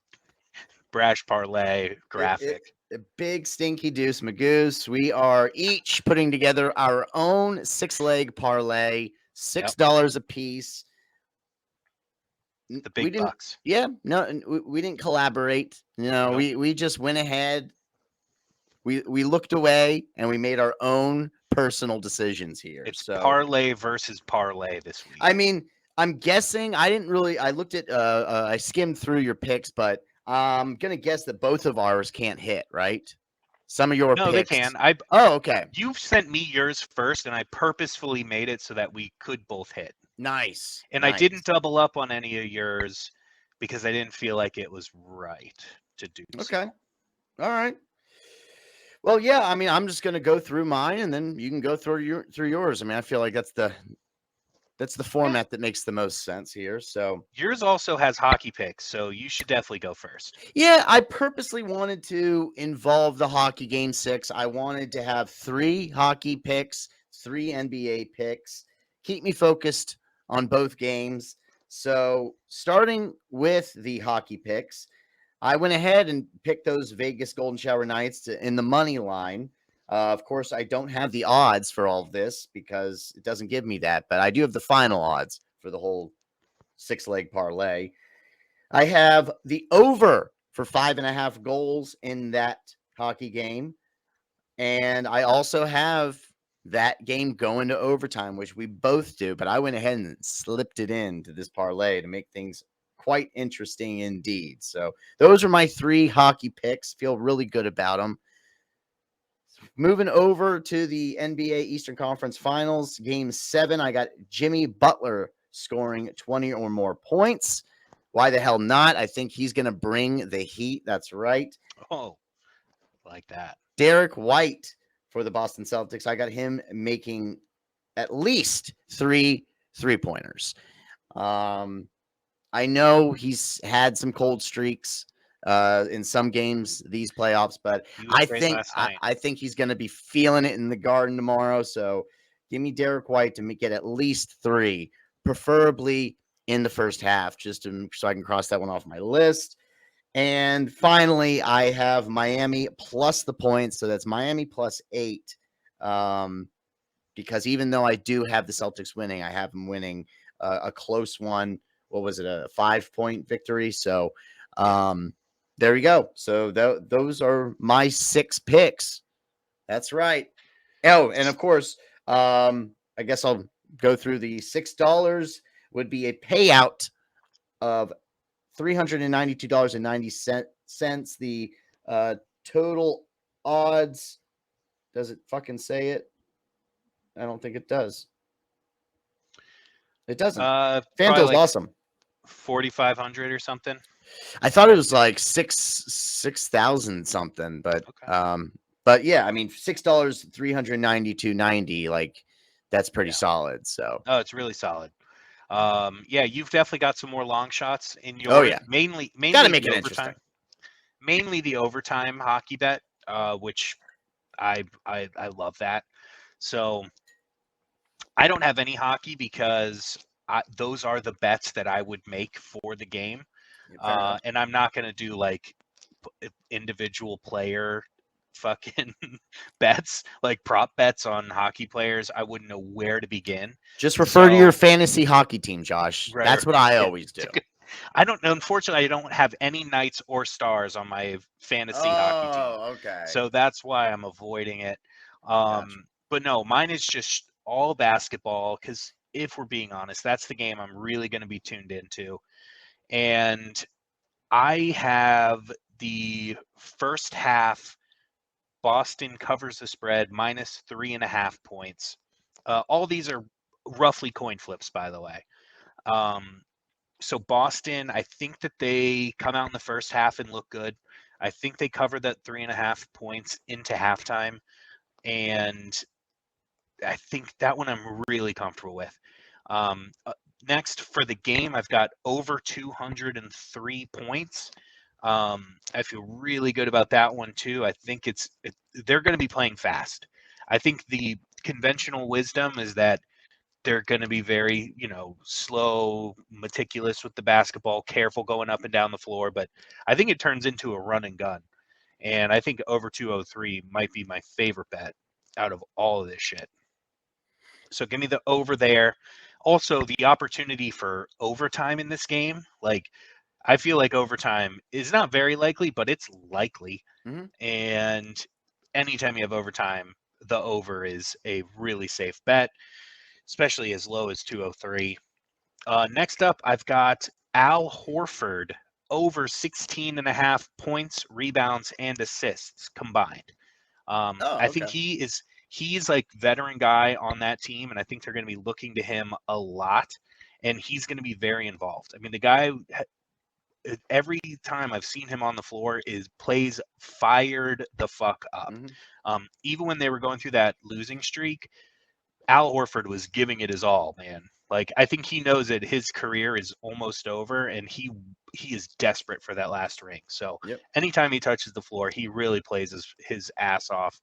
Brash Parlay graphic. A big stinky Deuce Magoose. We are each putting together our own 6-leg parlay, $6 a piece. The big bucks. Yeah, no, we didn't collaborate. Nope. We just went ahead. We looked away and we made our own personal decisions here. It's so parlay versus parlay this week. I mean, I'm guessing I looked at I skimmed through your picks, but I'm gonna guess that both of ours can't hit, right? Some of your No, picks. they can. Oh, okay. You sent me yours first, and I purposefully made it so that we could both hit. Nice. And I didn't double up on any of yours because I didn't feel like it was right to do so. Okay. All right. Well, yeah. I mean, I'm just gonna go through mine, and then you can go through yours. I mean, I feel like that's the format that makes the most sense here. So yours also has hockey picks, so you should definitely go first. Yeah, I purposely wanted to involve the hockey game 6. I wanted to have 3 hockey picks, 3 NBA picks, keep me focused on both games. So starting with the hockey picks, I went ahead and picked those Vegas Golden Shower Knights in the money line. Of course, I don't have the odds for all of this because it doesn't give me that, but I do have the final odds for the whole 6-leg parlay. I have the over for 5.5 goals in that hockey game. And I also have that game going to overtime, which we both do, but I went ahead and slipped it into this parlay to make things quite interesting indeed. So those are my 3 hockey picks. Feel really good about them. Moving over to the NBA Eastern Conference Finals, Game 7, I got Jimmy Butler scoring 20 or more points. Why the hell not? I think he's going to bring the heat. That's right. Oh, like that. Derek White for the Boston Celtics. I got him making at least 3 3-pointers. I know he's had some cold streaks in some games I playoffs, but I think he's going to be feeling it in the Garden tomorrow. So give me Derek White to get at least 3, preferably in the first half, so I can cross that one off my list. And finally, I have Miami plus the points, so that's Miami plus 8. Because even though I do have the Celtics winning, I have them winning a close one. What was it, a 5-point victory? So there we go. So those are my 6 picks. That's right. Oh, and of course, I guess I'll go through the $6 would be a payout of $392.90. The total odds, does it fucking say it? I don't think it does. It doesn't. FanDuel's awesome. 4,500 or something. I thought it was like 6,000 something, but okay. But yeah, I mean $6, $392.90, like that's pretty solid. So it's really solid. Yeah, you've definitely got some more long shots in your mainly gotta make it overtime. interesting. Mainly the overtime hockey bet, which I love that. So I don't have any hockey because those are the bets that I would make for the game. Yeah, fair enough. And I'm not going to do like individual player fucking bets, like prop bets on hockey players. I wouldn't know where to begin. Just refer to your So, fantasy hockey team, Josh. right, That's what I yeah. always do. I don't know. Unfortunately, I don't have any Knights or Stars on my fantasy hockey team. Oh, okay. So that's why I'm avoiding it. Gotcha. But no, mine is just all basketball because if we're being honest, that's the game I'm really going to be tuned into. And I have the first half. Boston covers the spread minus 3.5 points. All these are roughly coin flips, by the way. Um, so Boston, I think that they come out in the first half and look good. I think they cover that 3.5 points into halftime, and I think that one I'm really comfortable with. Um, uh, Next for the game, I've got over 203 points. I feel really good about that one too. I think they're going to be playing fast. I think the conventional wisdom is that they're going to be very, slow, meticulous with the basketball, careful going up and down the floor. But I think it turns into a run and gun. And I think over 203 might be my favorite bet out of all of this shit. So give me the over there. Also, the opportunity for overtime in this game, like I feel like overtime is not very likely, but it's likely. Mm-hmm. And anytime you have overtime, the over is a really safe bet, especially as low as 203. Next up, I've got Al Horford over 16 and a half points, rebounds, and assists combined. Oh, I think okay. he's like veteran guy on that team, and I think they're going to be looking to him a lot, and he's going to be very involved. I mean, the guy every time I've seen him on the floor is plays fired the fuck up. Mm-hmm. Even when they were going through that losing streak, Al Horford was giving it his all, man. Like I think he knows that his career is almost over, and he is desperate for that last ring. So Yep. anytime he touches the floor, he really plays his ass off.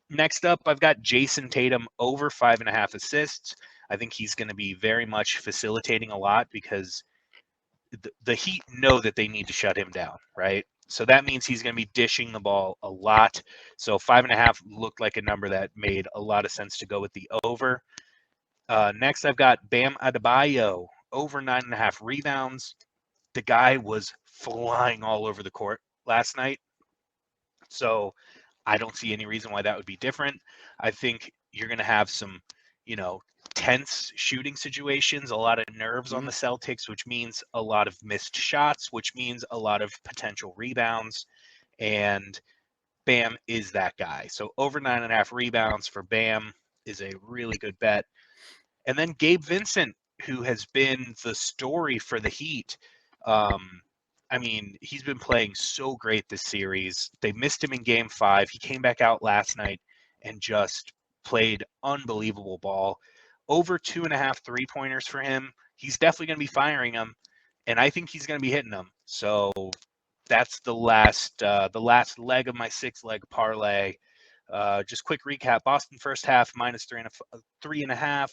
Next up, I've got Jason Tatum over 5.5 assists. I think he's going to be very much facilitating a lot because the Heat know that they need to shut him down, right? So that means he's going to be dishing the ball a lot. So 5.5 looked like a number that made a lot of sense to go with the over. Next, I've got Bam Adebayo over 9.5 rebounds. The guy was flying all over the court last night. So I don't see any reason why that would be different. I think you're going to have some, you know, tense shooting situations, a lot of nerves on Mm-hmm. the Celtics, which means a lot of missed shots, which means a lot of potential rebounds. And Bam is that guy. So over 9.5 rebounds for Bam is a really good bet. And then Gabe Vincent, who has been the story for the Heat. Um, I mean, he's been playing so great this series. They missed him in game 5. He came back out last night and just played unbelievable ball. Over 2.5 3-pointers for him. He's definitely going to be firing them, and I think he's going to be hitting them. So that's the last leg of my 6-leg parlay. Just quick recap: Boston first half minus 3.5,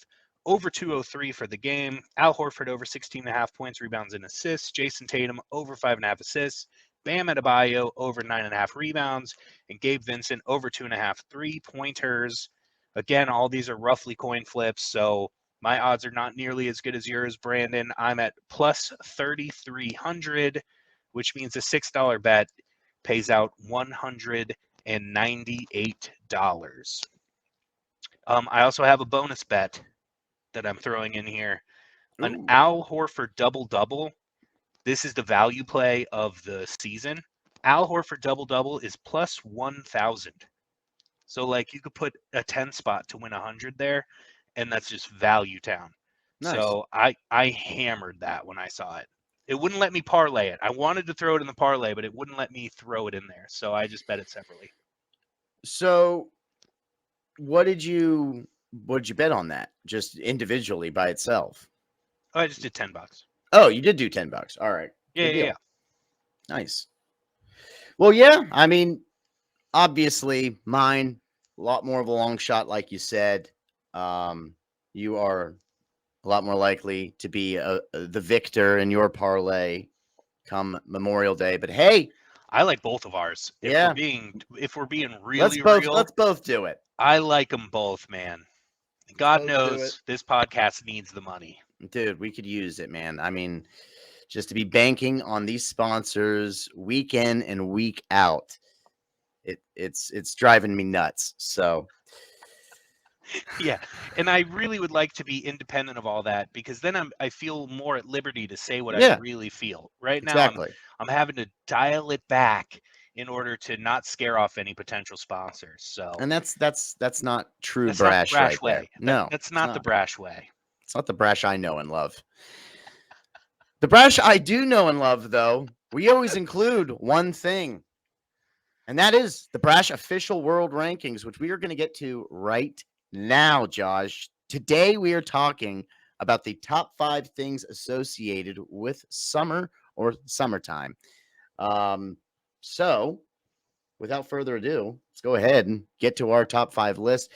over 203 for the game. Al Horford over 16.5 points, rebounds, and assists. Jason Tatum over 5.5 assists. Bam Adebayo over 9.5 rebounds, and Gabe Vincent over 2.5 3-pointers. Again, all these are roughly coin flips, so my odds are not nearly as good as yours, Brandon. I'm at plus 3,300, which means a $6 bet pays out $198. I also have a bonus bet that I'm throwing in here. An Ooh. Al Horford double-double. This is the value play of the season. Al Horford double-double is plus 1,000. So, like, you could put a 10 spot to win 100 there, and that's just value town. Nice. So I hammered that when I saw it. It wouldn't let me parlay it. I wanted to throw it in the parlay, but it wouldn't let me throw it in there. So I just bet it separately. So what did you bet on that? Just individually by itself? Oh, I just did $10. Oh, you did do $10. All right. Yeah, Good yeah, deal. yeah. Nice. Well, yeah, I mean, obviously mine a lot more of a long shot, like you said. You are a lot more likely to be the victor in your parlay come Memorial Day. But hey, I like both of ours. yeah, If we're being really let's real, both do it. I like them both, man. Let's God both do it. knows this podcast needs the money. Dude, we could use it, man. I mean, just to be banking on these sponsors week in and week out, it's driving me nuts. So Yeah, and I really would like to be independent of all that because then I feel more at liberty to say what I yeah, really feel. Right now exactly. I'm having to dial it back in order to not scare off any potential sponsors. So And that's not true that's not the brash brash right there. way. No, That's it's not the not. brash way. It's not the brash I know and love. The brash I do know and love, though, we always include one thing, and that is the brash official world rankings, which we are going to get to right now, Josh. Today, we are talking about the top 5 things associated with summer or summertime. So, without further ado, let's go ahead and get to our top 5 list.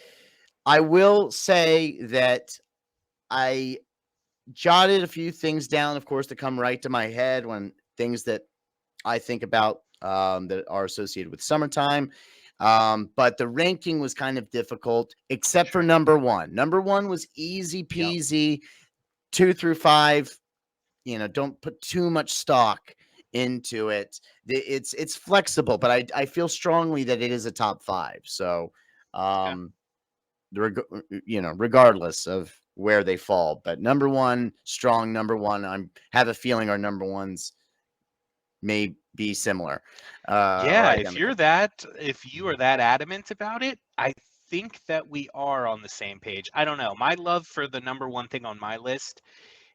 I will say that I jotted a few things down, of course, to come right to my head when things that I think about that are associated with summertime. But the ranking was kind of difficult, except for number one. Number one was easy peasy, 2 through 5. Don't put too much stock into it. It's flexible, but I feel strongly that it is a top 5. So, regardless of where they fall, but number one, strong number one. I have a feeling our number ones may be similar. Yeah, Or if you identical. are that adamant about it, I think that we are on the same page. I don't know. My love for the number one thing on my list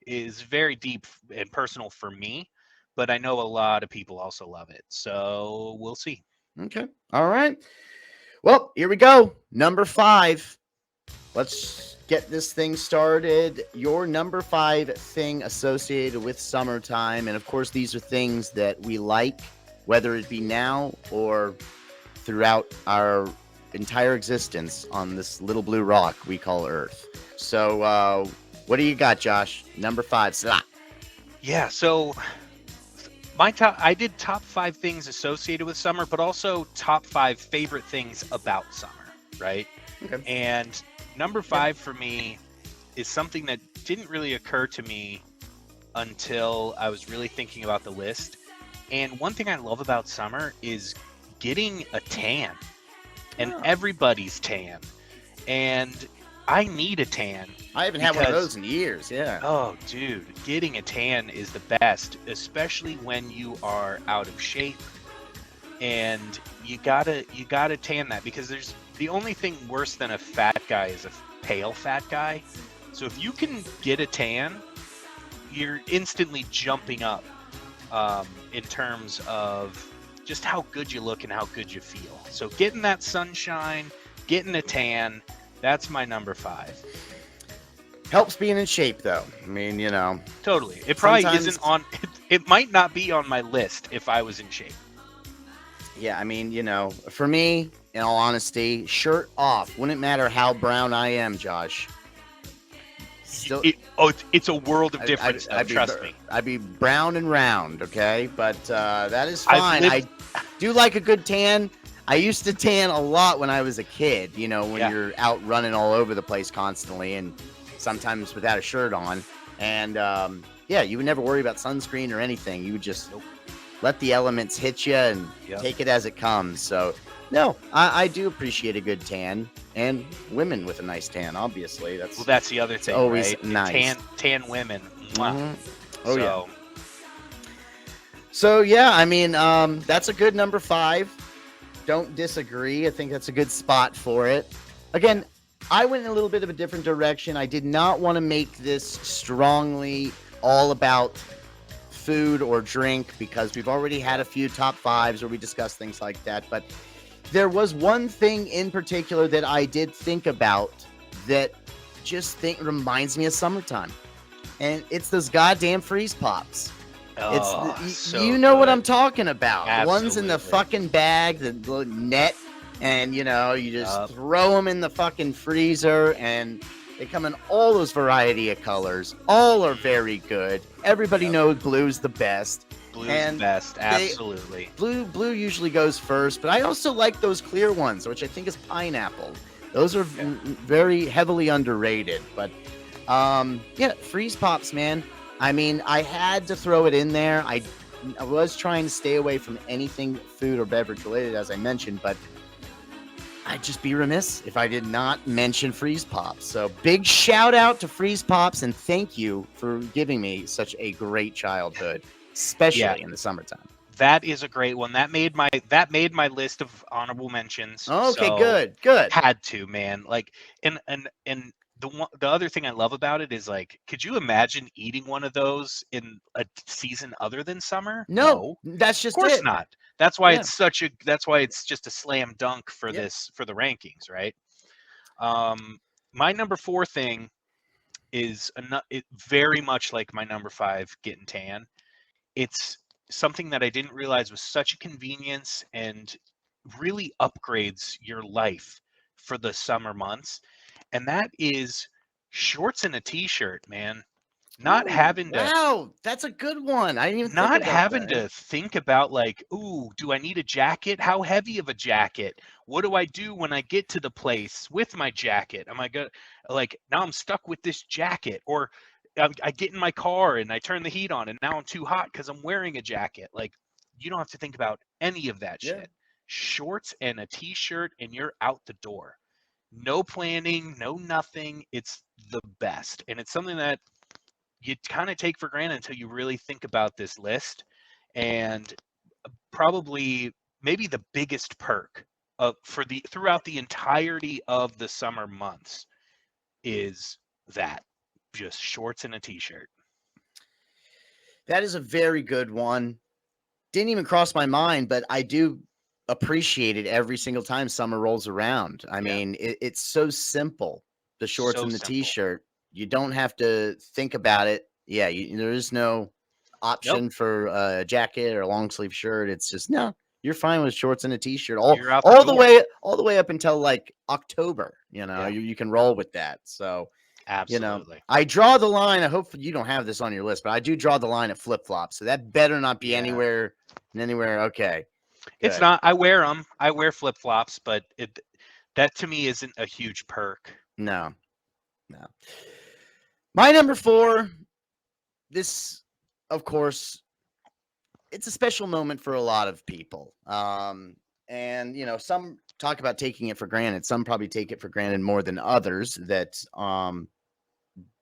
is very deep and personal for me, but I know a lot of people also love it. So we'll see. Okay. All right. Well, here we go. Number 5. Let's get this thing started. Your number 5 thing associated with summertime. And of course, these are things that we like, whether it be now or throughout our entire existence on this little blue rock we call Earth. So, what do you got, Josh? Number 5 slot. Yeah, so I did top 5 things associated with summer, but also top 5 favorite things about summer, right? Okay. And number 5 for me is something that didn't really occur to me until I was really thinking about the list. And one thing I love about summer is getting a tan, and everybody's tan. And I need a tan. I haven't had one of those in years. Yeah. Oh, dude, getting a tan is the best, especially when you are out of shape. And you gotta tan that, because there's the only thing worse than a fat guy is a pale fat guy. So if you can get a tan, you're instantly jumping up in terms of just how good you look and how good you feel. So getting that sunshine, getting a tan, that's my number 5. Helps being in shape, though. I mean, Totally. It probably sometimes isn't on. It might not be on my list if I was in shape. Yeah, I mean, for me, in all honesty, shirt off. Wouldn't matter how brown I am, Josh. Still, It's a world of difference. Trust me. I'd be brown and round, okay? But that is fine. I do like a good tan. I used to tan a lot when I was a kid, when you're out running all over the place constantly and sometimes without a shirt on. And, you would never worry about sunscreen or anything. You would just let the elements hit you and take it as it comes. So, no, I do appreciate a good tan, and women with a nice tan, obviously. That's the other thing, always right? nice. Tan women. Mm-hmm. Oh, so, yeah. So, yeah, I mean, that's a good number 5. Don't disagree. I think that's a good spot for it. Again, I went in a little bit of a different direction. I did not want to make this strongly all about food or drink, because we've already had a few top 5s where we discuss things like that. But there was one thing in particular that I did think about that reminds me of summertime. And it's those goddamn freeze pops. You know what I'm talking about. Absolutely. The ones in the fucking bag, the net, and you just throw them in the fucking freezer, and They come in all those variety of colors. All are very good. Everybody Yep. knows blue's the best. Blue's the And best. they Absolutely. blue usually goes first, but I also like those clear ones, which I think is pineapple. Those are Yeah. very heavily underrated. But yeah, freeze pops, man. I mean, I had to throw it in there. I was trying to stay away from anything food or beverage related, as I mentioned, but I'd just be remiss if I did not mention Freeze Pops. So big shout out to Freeze Pops, and thank you for giving me such a great childhood, especially in the summertime. That is a great one. That made my list of honorable mentions. Okay, So good. had to, man. Like, and the other thing I love about it is, like, could you imagine eating one of those in a season other than summer? No, No, that's of just course it. not. That's why Yeah. it's just a slam dunk for Yep. the rankings, right? My number 4 thing is it very much like my number 5, getting tan. It's something that I didn't realize was such a convenience and really upgrades your life for the summer months, and that is shorts and a t-shirt, man. Not Ooh, having to wow, that's a good one. I didn't even think not about having that. to think about, like, ooh, do I need a jacket? How heavy of a jacket? What do I do when I get to the place with my jacket? Am I going like, now I'm stuck with this jacket? Or I get in my car and I turn the heat on and now I'm too hot because I'm wearing a jacket. Like, you don't have to think about any of that Yeah. shit. Shorts and a t-shirt and you're out the door. No planning, no nothing. It's the best. And it's something that you kind of take for granted until you really think about this list. And probably maybe the biggest perk of for the throughout the entirety of the summer months is that just shorts and a t-shirt. That is a very good one. Didn't even cross my mind, but I do appreciate it every single time summer rolls around. I Yeah, mean, it's so simple. The shorts so and the simple. t-shirt. You don't have to think about it. Yeah, there is no Nope, option for a jacket or a long sleeve shirt. It's just no. You're fine with shorts and a t-shirt you're out the door. all the way up until like October. Yeah, You can roll with that. So absolutely. I draw the line. I hope you don't have this on your list, but I do draw the line at flip flops. So that better not be Yeah, anywhere. Okay, it's good. not. I wear them. I wear flip flops, but that to me isn't a huge perk. No, no. My number 4. This, of course, it's a special moment for a lot of people. And some talk about taking it for granted. Some probably take it for granted more than others that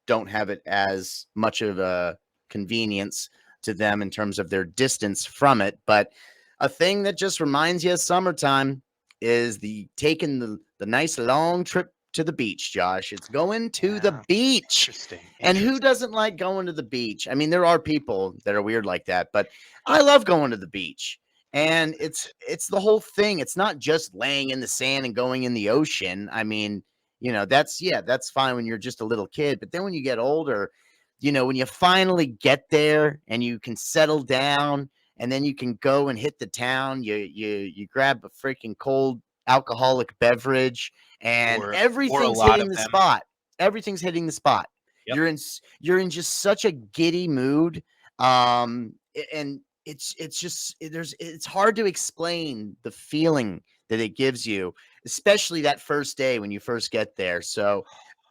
don't have it as much of a convenience to them in terms of their distance from it. But a thing that just reminds you of summertime is the taking the nice long trip to the beach, Josh. It's going to the Yeah, beach. interesting. And who Interesting. doesn't like going to the beach? I mean, there are people that are weird like that, but I love going to the beach. And it's the whole thing. It's not just laying in the sand and going in the ocean. I mean, that's fine when you're just a little kid, but then when you get older, when you finally get there and you can settle down and then you can go and hit the town, you grab a freaking cold alcoholic beverage and Or a everything's lot hitting of the them. spot. Everything's hitting the spot. Yep. You're in just such a giddy mood. And it's just it's hard to explain the feeling that it gives you, especially that first day when you first get there. So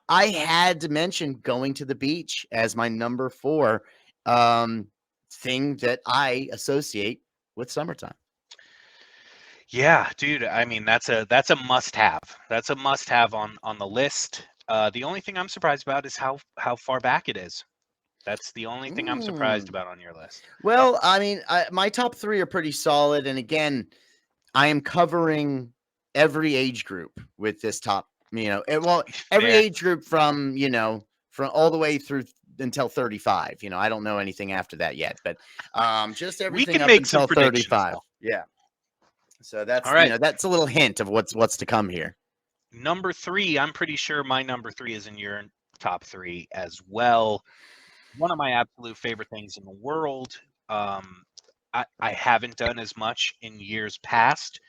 I had to mention going to the beach as my number 4 um, thing that I associate with summertime. Yeah, dude. I mean, that's a must-have. That's a must-have on the list. The only thing I'm surprised about is how far back it is. That's the only thing I'm surprised Mm. about on your list. Well, I mean, my top 3 are pretty solid, and again, I am covering every age group with this top. Every Fair. age group from all the way through until 35. I don't know anything after that yet, but just We everything can up make some until predictions 35. though. Yeah. So All right. that's a little hint of what's to come here. Number 3, I'm pretty sure my number 3 is in your top 3 as well. One of my absolute favorite things in the world. Um, I haven't done as much in years past,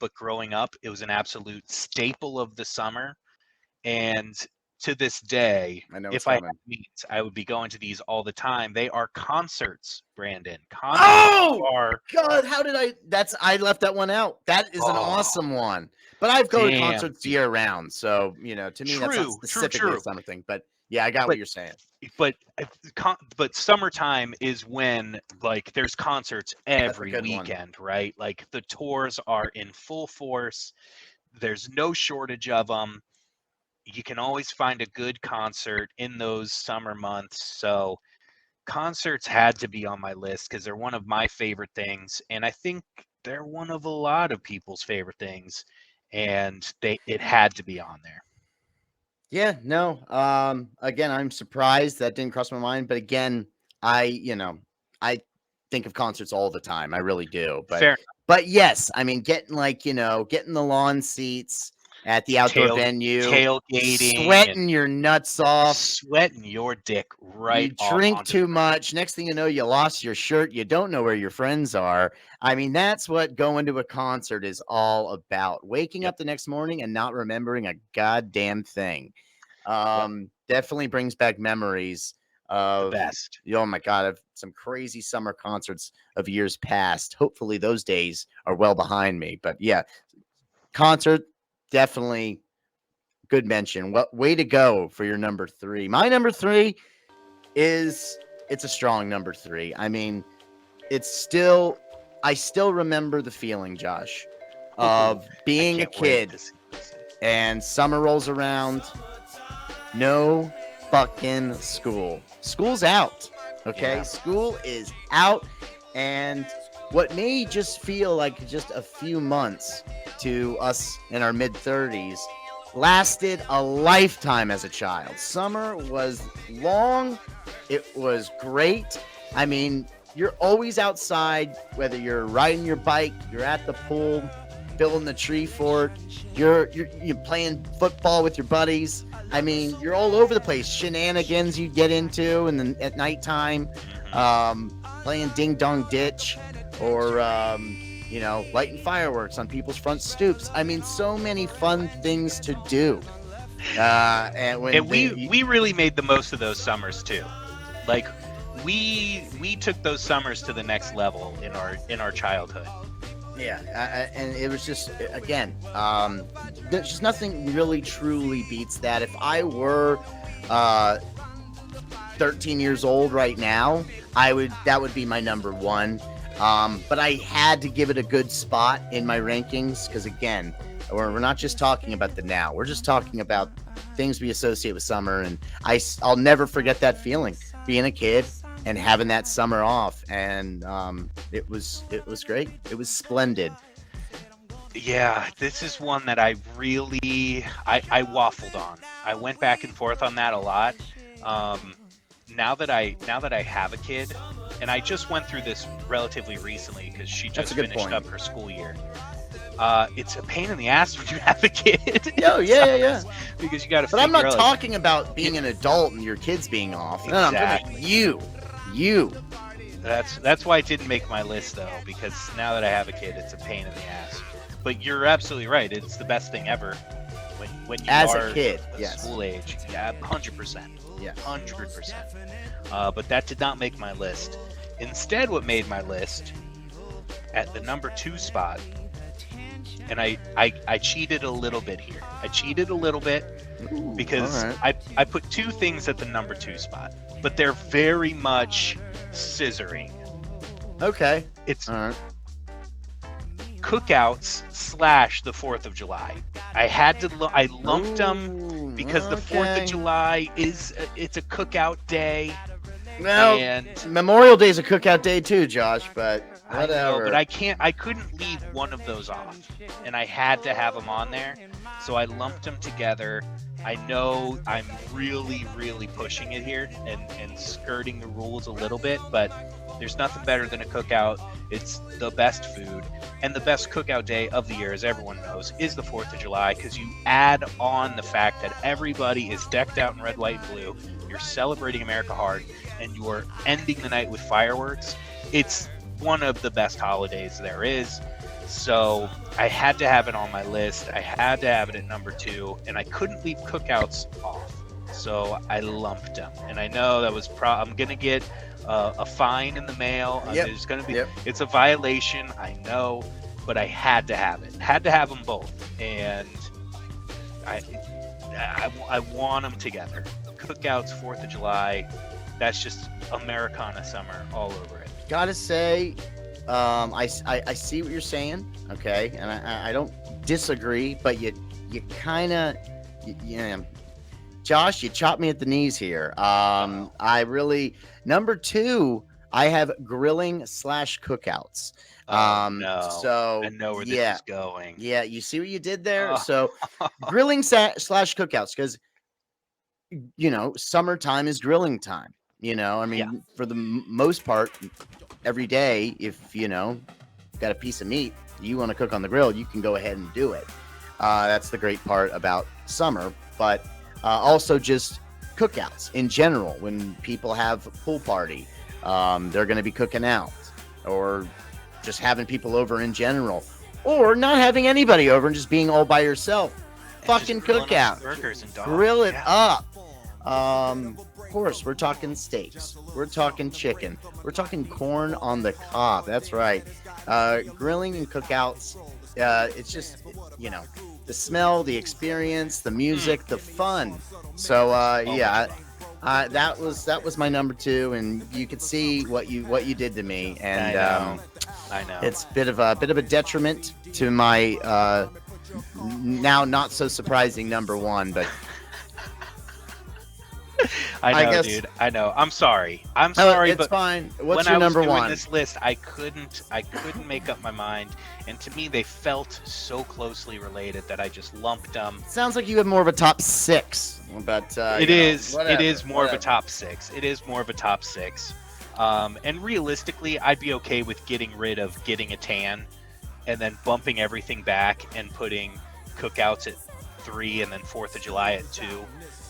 but growing up, it was an absolute staple of the summer. And to this day, I know it's if I had coming. means, I would be going to these all the time. They are concerts, Brandon. Concerts Oh are God, how did I left that one out. That is an Oh. awesome one. But I've go to Damn, concerts dude. year round. So, to me, that's not True, specifically a true. summer thing. But yeah, I got what But you're saying. but summertime is when like there's concerts every good one. weekend, right? Like the tours are in full force. There's no shortage of them. You can always find a good concert in those summer months. So concerts had to be on my list because they're one of my favorite things, and I think they're one of a lot of people's favorite things, and it had to be on there. Yeah, no. Again, I'm surprised that didn't cross my mind. But again, I think of concerts all the time. I really do. Fair But yes, I mean, getting getting the lawn seats at the outdoor venue, tailgating, sweating your nuts off. sweating your dick right You off drink onto the too ground. much. Next thing you know, you lost your shirt. You don't know where your friends are. I mean, that's what going to a concert is all about. Waking Yep. up the next morning and not remembering a goddamn thing. Definitely brings back memories The of, best. oh my God, of some crazy summer concerts of years past. Hopefully those days are well behind me. But yeah, concert, definitely good mention. What way to go for your number 3. My number 3 it's a strong number 3. I mean, I still remember the feeling, Josh, of being a Can't wait kid to see this. and summer rolls around. No fucking school. School's out. Okay. Yeah. School is out. And what may just feel like just a few months to us in our mid 30s lasted a lifetime as a child. Summer was long. It was great. I mean, you're always outside, whether you're riding your bike, you're at the pool, building the tree fort, you're playing football with your buddies. I mean, you're all over the place. Shenanigans you get into, and then at nighttime, playing ding dong ditch, or lighting fireworks on people's front stoops. I mean, so many fun things to do. And we really made the most of those summers too. Like we took those summers to the next level in our childhood. Yeah, and it was just, again, there's just nothing really truly beats that. If I were 13 years old right now, that would be my number 1. But I had to give it a good spot in my rankings because, again, we're not just talking about the now. We're just talking about things we associate with summer, and I'll never forget that feeling, being a kid and having that summer off, and it was great. It was splendid. Yeah, this is one that I waffled on. I went back and forth on that a lot. Now that I have a kid, and I just went through this relatively recently because she just finished up her school year. It's a pain in the ass when you have a kid. Oh, yeah. Because you got to. But I'm not talking about being an adult and your kids being off. Exactly. No, I'm talking about you. That's why it didn't make my list though, because now that I have a kid, it's a pain in the ass. But you're absolutely right. It's the best thing ever when you as are a kid, school age. Yeah, 100%. Yeah, 100%. But that did not make my list. Instead, what made my list at the number 2 spot, and I cheated a little bit here. I cheated a little bit because I put 2 things at the number 2 spot, but they're very much scissoring. Okay. It's all right. Cookouts / the 4th of July. I lumped them because the 4th of July it's a cookout day. Well, and Memorial Day is a cookout day too, Josh, but whatever. I know, but I couldn't leave one of those off, and I had to have them on there, so I lumped them together. I know I'm really, really pushing it here and skirting the rules a little bit, but there's nothing better than a cookout. It's the best food, and the best cookout day of the year, as everyone knows, is the 4th of July, because you add on the fact that everybody is decked out in red, white, and blue. You're celebrating America hard, and you are ending the night with fireworks. It's one of the best holidays there is. So I had to have it on my list. I had to have it at number 2, and I couldn't leave cookouts off. so I lumped them. And I know that was I'm gonna get a fine in the mail. There's gonna be it's a violation. I know, but I had to have it. Had to have them both, and I want them together. Cookouts, 4th of July. That's just Americana summer all over it. Gotta say, I see what you're saying, okay, and I don't disagree, but you kind of, Josh, you chopped me at the knees here. I really, number 2, I have grilling / cookouts. No. So I know where this is going. Yeah, you see what you did there? So grilling / cookouts, because summertime is grilling time. I mean, for the most part, every day, if got a piece of meat you want to cook on the grill, you can go ahead and do it. That's the great part about summer, but also just cookouts in general. When people have a pool party, they're going to be cooking out, or just having people over in general, or not having anybody over and just being all by yourself. Fucking cookout, grill it up. Of course, we're talking steaks, we're talking chicken, we're talking corn on the cob. That's right. Grilling and cookouts, it's just the smell, the experience, the music, the fun. So that was my number 2, and you could see what you did to me, and I know it's a bit of a detriment to my now not so surprising number 1, but I know, dude. I know. I'm sorry. It's but fine. What's when your number 1? When I was doing this list, I couldn't make up my mind, and to me, they felt so closely related that I just lumped them. Sounds like you have more of a top 6, but it is more of a top 6. It is more of a top 6. And realistically, I'd be okay with getting rid of getting a tan, and then bumping everything back and putting cookouts at 3, and then 4th of July at 2.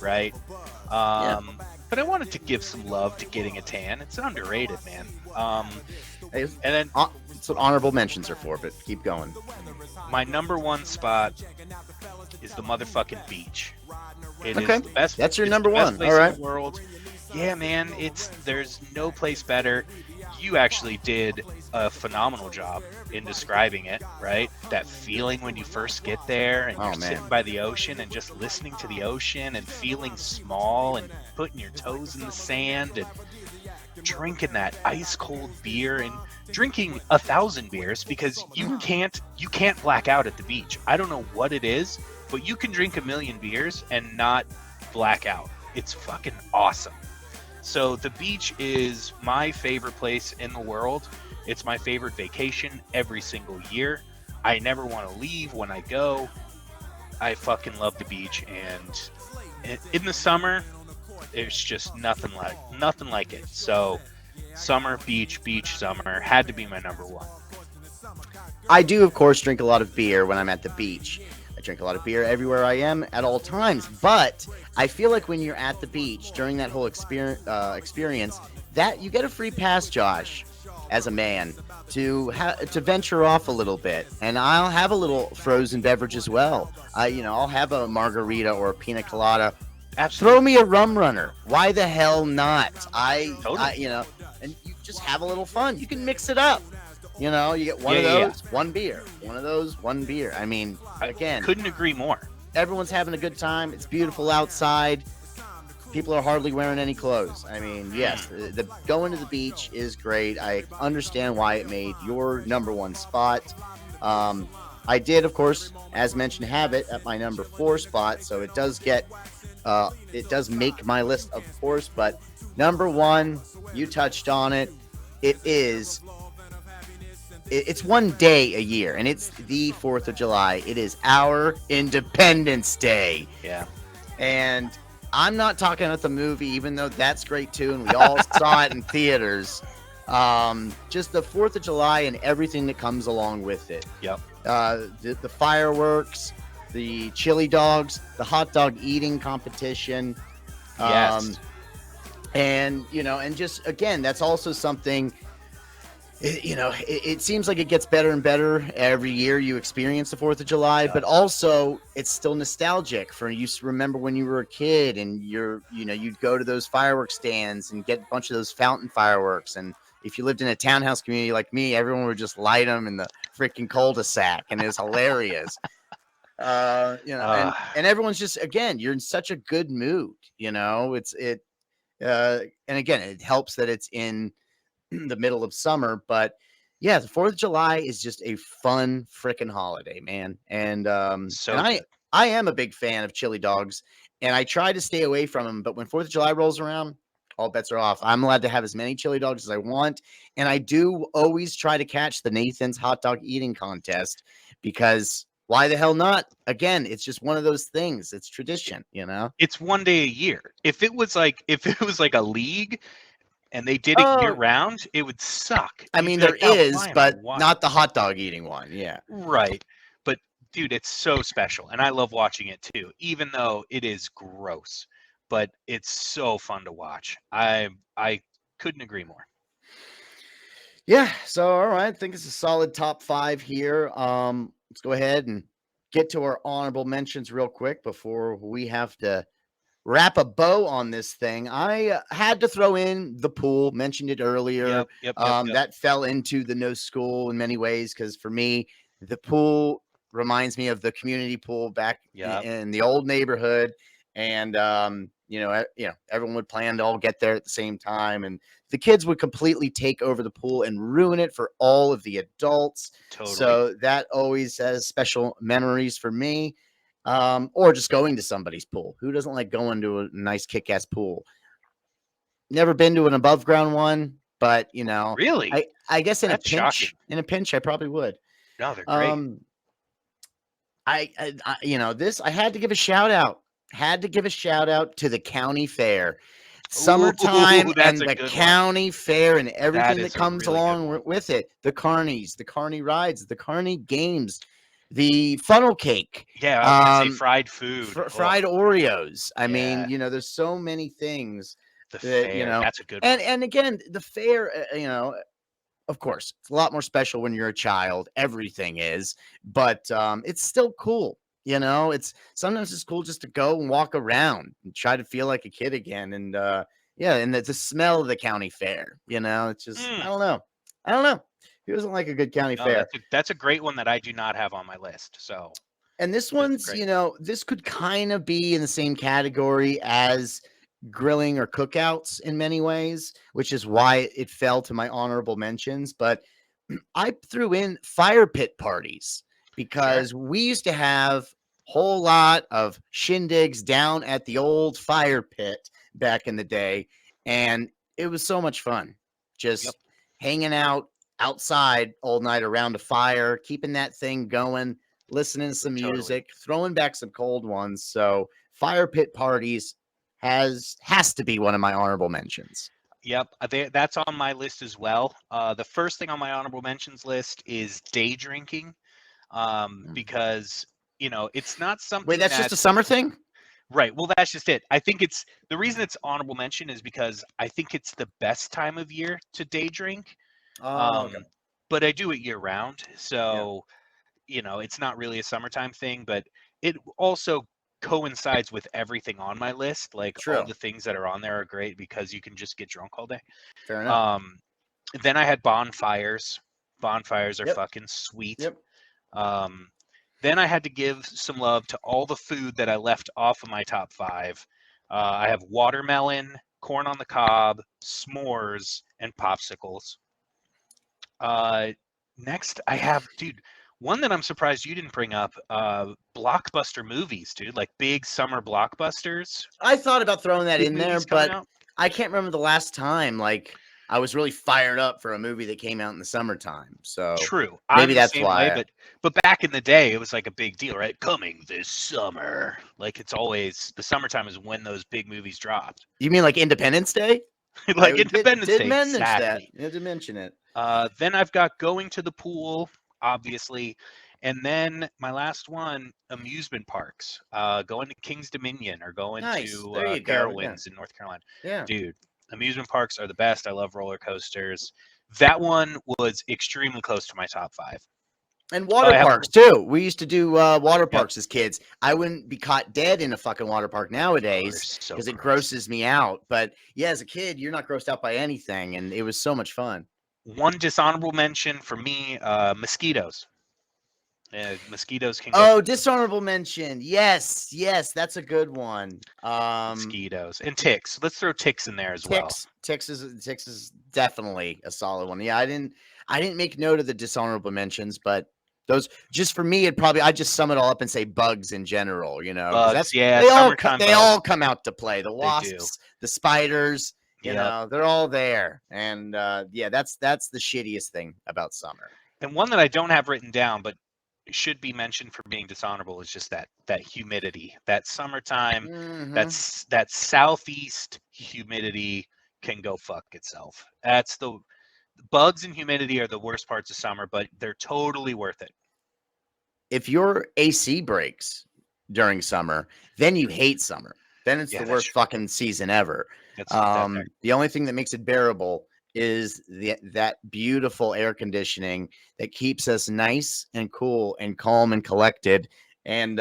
Right? But I wanted to give some love to getting a tan. It's underrated, man. And then that's what honorable mentions are for, but keep going. My number 1 spot is the motherfucking beach. It is the best. That's your number 1. Place all right. In the world. Yeah, man. There's no place better. You actually did a phenomenal job in describing it, right? That feeling when you first get there and you're sitting by the ocean and just listening to the ocean and feeling small and putting your toes in the sand and drinking that ice cold beer and drinking 1,000 beers, because you can't black out at the beach. I don't know what it is, but you can drink 1,000,000 beers and not black out. It's fucking awesome. So the beach is my favorite place in the world. It's my favorite vacation every single year. I never want to leave when I go. I fucking love the beach, and in the summer, it's just nothing like it. So summer, beach, summer had to be my number 1. I do, of course, drink a lot of beer when I'm at the beach. I drink a lot of beer everywhere I am at all times, but I feel like when you're at the beach during that whole experience, that you get a free pass, Josh, as a man, to venture off a little bit, and I'll have a little frozen beverage as well. I'll have a margarita or a pina colada. Absolutely. Throw me a rum runner. Why the hell not? Totally. And you just have a little fun. You can mix it up. You get one of those, one beer. One of those, one beer. I mean, again, couldn't agree more. Everyone's having a good time. It's beautiful outside. People are hardly wearing any clothes. I mean, yes, the going to the beach is great. I understand why it made your number 1 spot. I did, of course, as mentioned, have it at my number 4 spot, so it does make my list, of course. But number 1, you touched on it. It's one day a year, and it's the 4th of July. It is our Independence Day. Yeah. And I'm not talking about the movie, even though that's great too, and we all saw it in theaters. Just the 4th of July and everything that comes along with it. Yep. The fireworks, the chili dogs, the hot dog eating competition. Yes. And just, again, that's also something it seems like it gets better and better every year you experience the 4th of July, It but does. also it's still nostalgic for you. Remember when you were a kid and you'd go to those fireworks stands and get a bunch of those fountain fireworks. And if you lived in a townhouse community like me, everyone would just light them in the freaking cul-de-sac, and it's hilarious. Uh, And everyone's just, again, you're in such a good mood. And again, it helps that it's in the middle of summer, but yeah, the 4th of July is just a fun freaking holiday, man. And so good. I am a big fan of chili dogs, and I try to stay away from them, but when 4th of July rolls around, all bets are off. I'm allowed to have as many chili dogs as I want, and I do always try to catch the Nathan's hot dog eating contest, because why the hell not? Again, it's just one of those things. It's tradition. It's one day a year. If it was like a league and they did it year Oh, round, it would suck. I You'd mean, be there like, "Oh, is, why am I but watching not the this?" hot dog eating one. Yeah. Right. But dude, it's so special, and I love watching it too, even though it is gross. But it's so fun to watch. I couldn't agree more. Yeah. So, all right. I think it's a solid top 5 here. Let's go ahead and get to our honorable mentions real quick before we have to wrap a bow on this thing. I had to throw in the pool, mentioned it earlier. Yep, yep, yep, yep, That fell into the no school in many ways, because for me, the pool reminds me of the community pool back yep. in the old neighborhood. And, everyone would plan to all get there at the same time. And the kids would completely take over the pool and ruin it for all of the adults. Totally. So that always has special memories for me. Or just going to somebody's pool. Who doesn't like going to a nice kick-ass pool? Never been to an above ground one, but Really? I guess That's shocking. in a pinch, I probably would. No, they're great. Um, this I had to give a shout out. Had to give a shout out to the county fair. Ooh, Summertime that's and a the good one. county fair and That everything that is a comes really good along one. with it. The carnies, the carny rides, the carny games, the funnel cake, Yeah, I was gonna say um, fried food. Oh, fried Oreos. I mean, yeah. there's so many things The that, fair. That's a good and one. and again, the fair, of course, it's a lot more special when you're a child. Everything is, but it's still cool. It's sometimes it's cool just to go and walk around and try to feel like a kid again. And yeah, and the smell of the county fair. It's just, I Mm. don't know. I don't know. Who doesn't like a good county No, fair? that's a great one that I do not have on my list. So And this it's one's, great. this could kind of be in the same category as grilling or cookouts in many ways, which is why it fell to my honorable mentions. But I threw in fire pit parties, Sure. because we used to have whole lot of shindigs down at the old fire pit back in the day, and it was so much fun Yep. just hanging out outside all night around a fire, keeping that thing going, listening to some Totally. music, throwing back some cold ones. So fire pit parties has to be one of my honorable mentions. Yep. That's on my list as well. The first thing on my honorable mentions list is day drinking, Mm. because it's not Wait, something that's just that. a summer thing? Right. Well, that's just it. I think it's the reason it's honorable mention is because I think it's the best time of year to day drink. Oh, okay. Um, but I do it year round, Yeah, so it's not really a summertime thing, but it also coincides with everything on my list. Like all true. the things that are on there are great because you can just get drunk all day. Fair enough. Um, then I had bonfires. Bonfires are Yep. fucking sweet. Yep. Um, then I had to give some love to all the food that I left off of my top 5. I have watermelon, corn on the cob, s'mores, and popsicles. Uh, Next, I have, dude, one that I'm surprised you didn't bring up. Blockbuster movies, dude, like big summer blockbusters. I thought about throwing that Big in there, movies coming but out. I can't remember the last time I was really fired up for a movie that came out in the summertime. So True, maybe I'm the that's same way, why. but back in the day, it was like a big deal, right? Coming this summer, like it's always the summertime is when those big movies dropped. You mean like Independence Day? I Like Independence did Day, manage that. exactly. You did mention it. Then I've got going to the pool, obviously. And then my last one, amusement parks. Going to King's Dominion or going Nice. to There you go. Yeah. Carowinds in North Carolina. Yeah. Dude, amusement parks are the best. I love roller coasters. That one was extremely close to my top 5. And Oh, water I have parks too. We used to do water Yep. parks as kids. I wouldn't be caught dead in a fucking water park Oh, they're nowadays so because it gross. grosses me out. But yeah, as a kid, you're not grossed out by anything, and it was so much fun. One dishonorable mention for me, mosquitoes. Mosquitoes can go Oh, dishonorable mention. Yes, yes, that's a good one. mosquitoes and ticks. Let's throw ticks in there as well. Ticks is definitely a solid one. Yeah, I didn't make note of the dishonorable mentions, but those just for me, I just sum it all up and say bugs in general, because Bugs, that's yeah, they summertime all bugs. come out to play. The They do. wasps, the spiders, Yep. they're all there. And yeah, that's the shittiest thing about summer. And one that I don't have written down, but should be mentioned for being dishonorable is just that humidity. That summertime, Mhm. that southeast humidity can go fuck itself. That's the bugs and humidity are the worst parts of summer, but they're totally worth it. If your AC breaks during summer, then you hate summer. Then it's Yeah, the that's worst true. fucking season ever. That's The only thing that makes it bearable is that beautiful air conditioning that keeps us nice and cool and calm and collected. And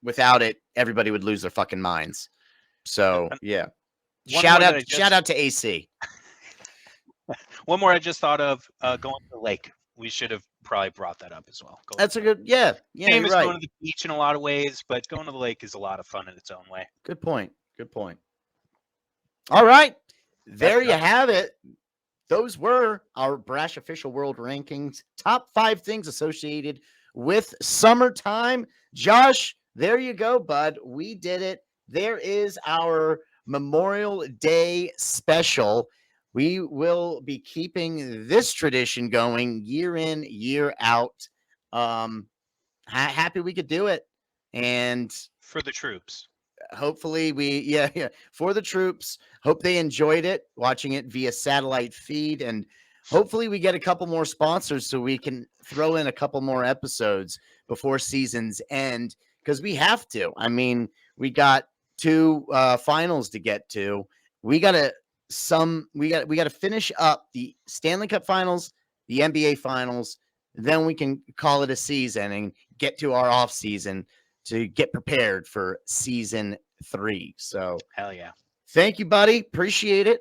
without it, everybody would lose their fucking minds. So yeah, one more that I shout just out to AC. one more I just thought of, going to the lake. We should have probably brought that up as well. That's a good yeah. Same You're as going right. to the beach in a lot of ways, but going to the lake is a lot of fun in its own way. Good point. Good point. All right, That there you does it. have it. Those were our Brash official world rankings. Top 5 things associated with summertime. Josh, there you go, bud. We did it. There is our Memorial Day special. We will be keeping this tradition going year in, year out. Happy we could do it. And For the troops. hopefully yeah, for the troops. Hope they enjoyed it, watching it via satellite feed, and hopefully we get a couple more sponsors so we can throw in a couple more episodes before seasons end, because we have to. I mean, we got 2 finals to get to. We got to finish up the Stanley Cup finals, the NBA finals, then we can call it a season and get to our off season to get prepared for season 3. So Hell yeah. thank you, buddy. Appreciate it.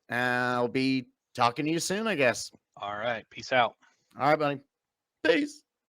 I'll be talking to you soon, I guess. All right. Peace out. All right, buddy. Peace.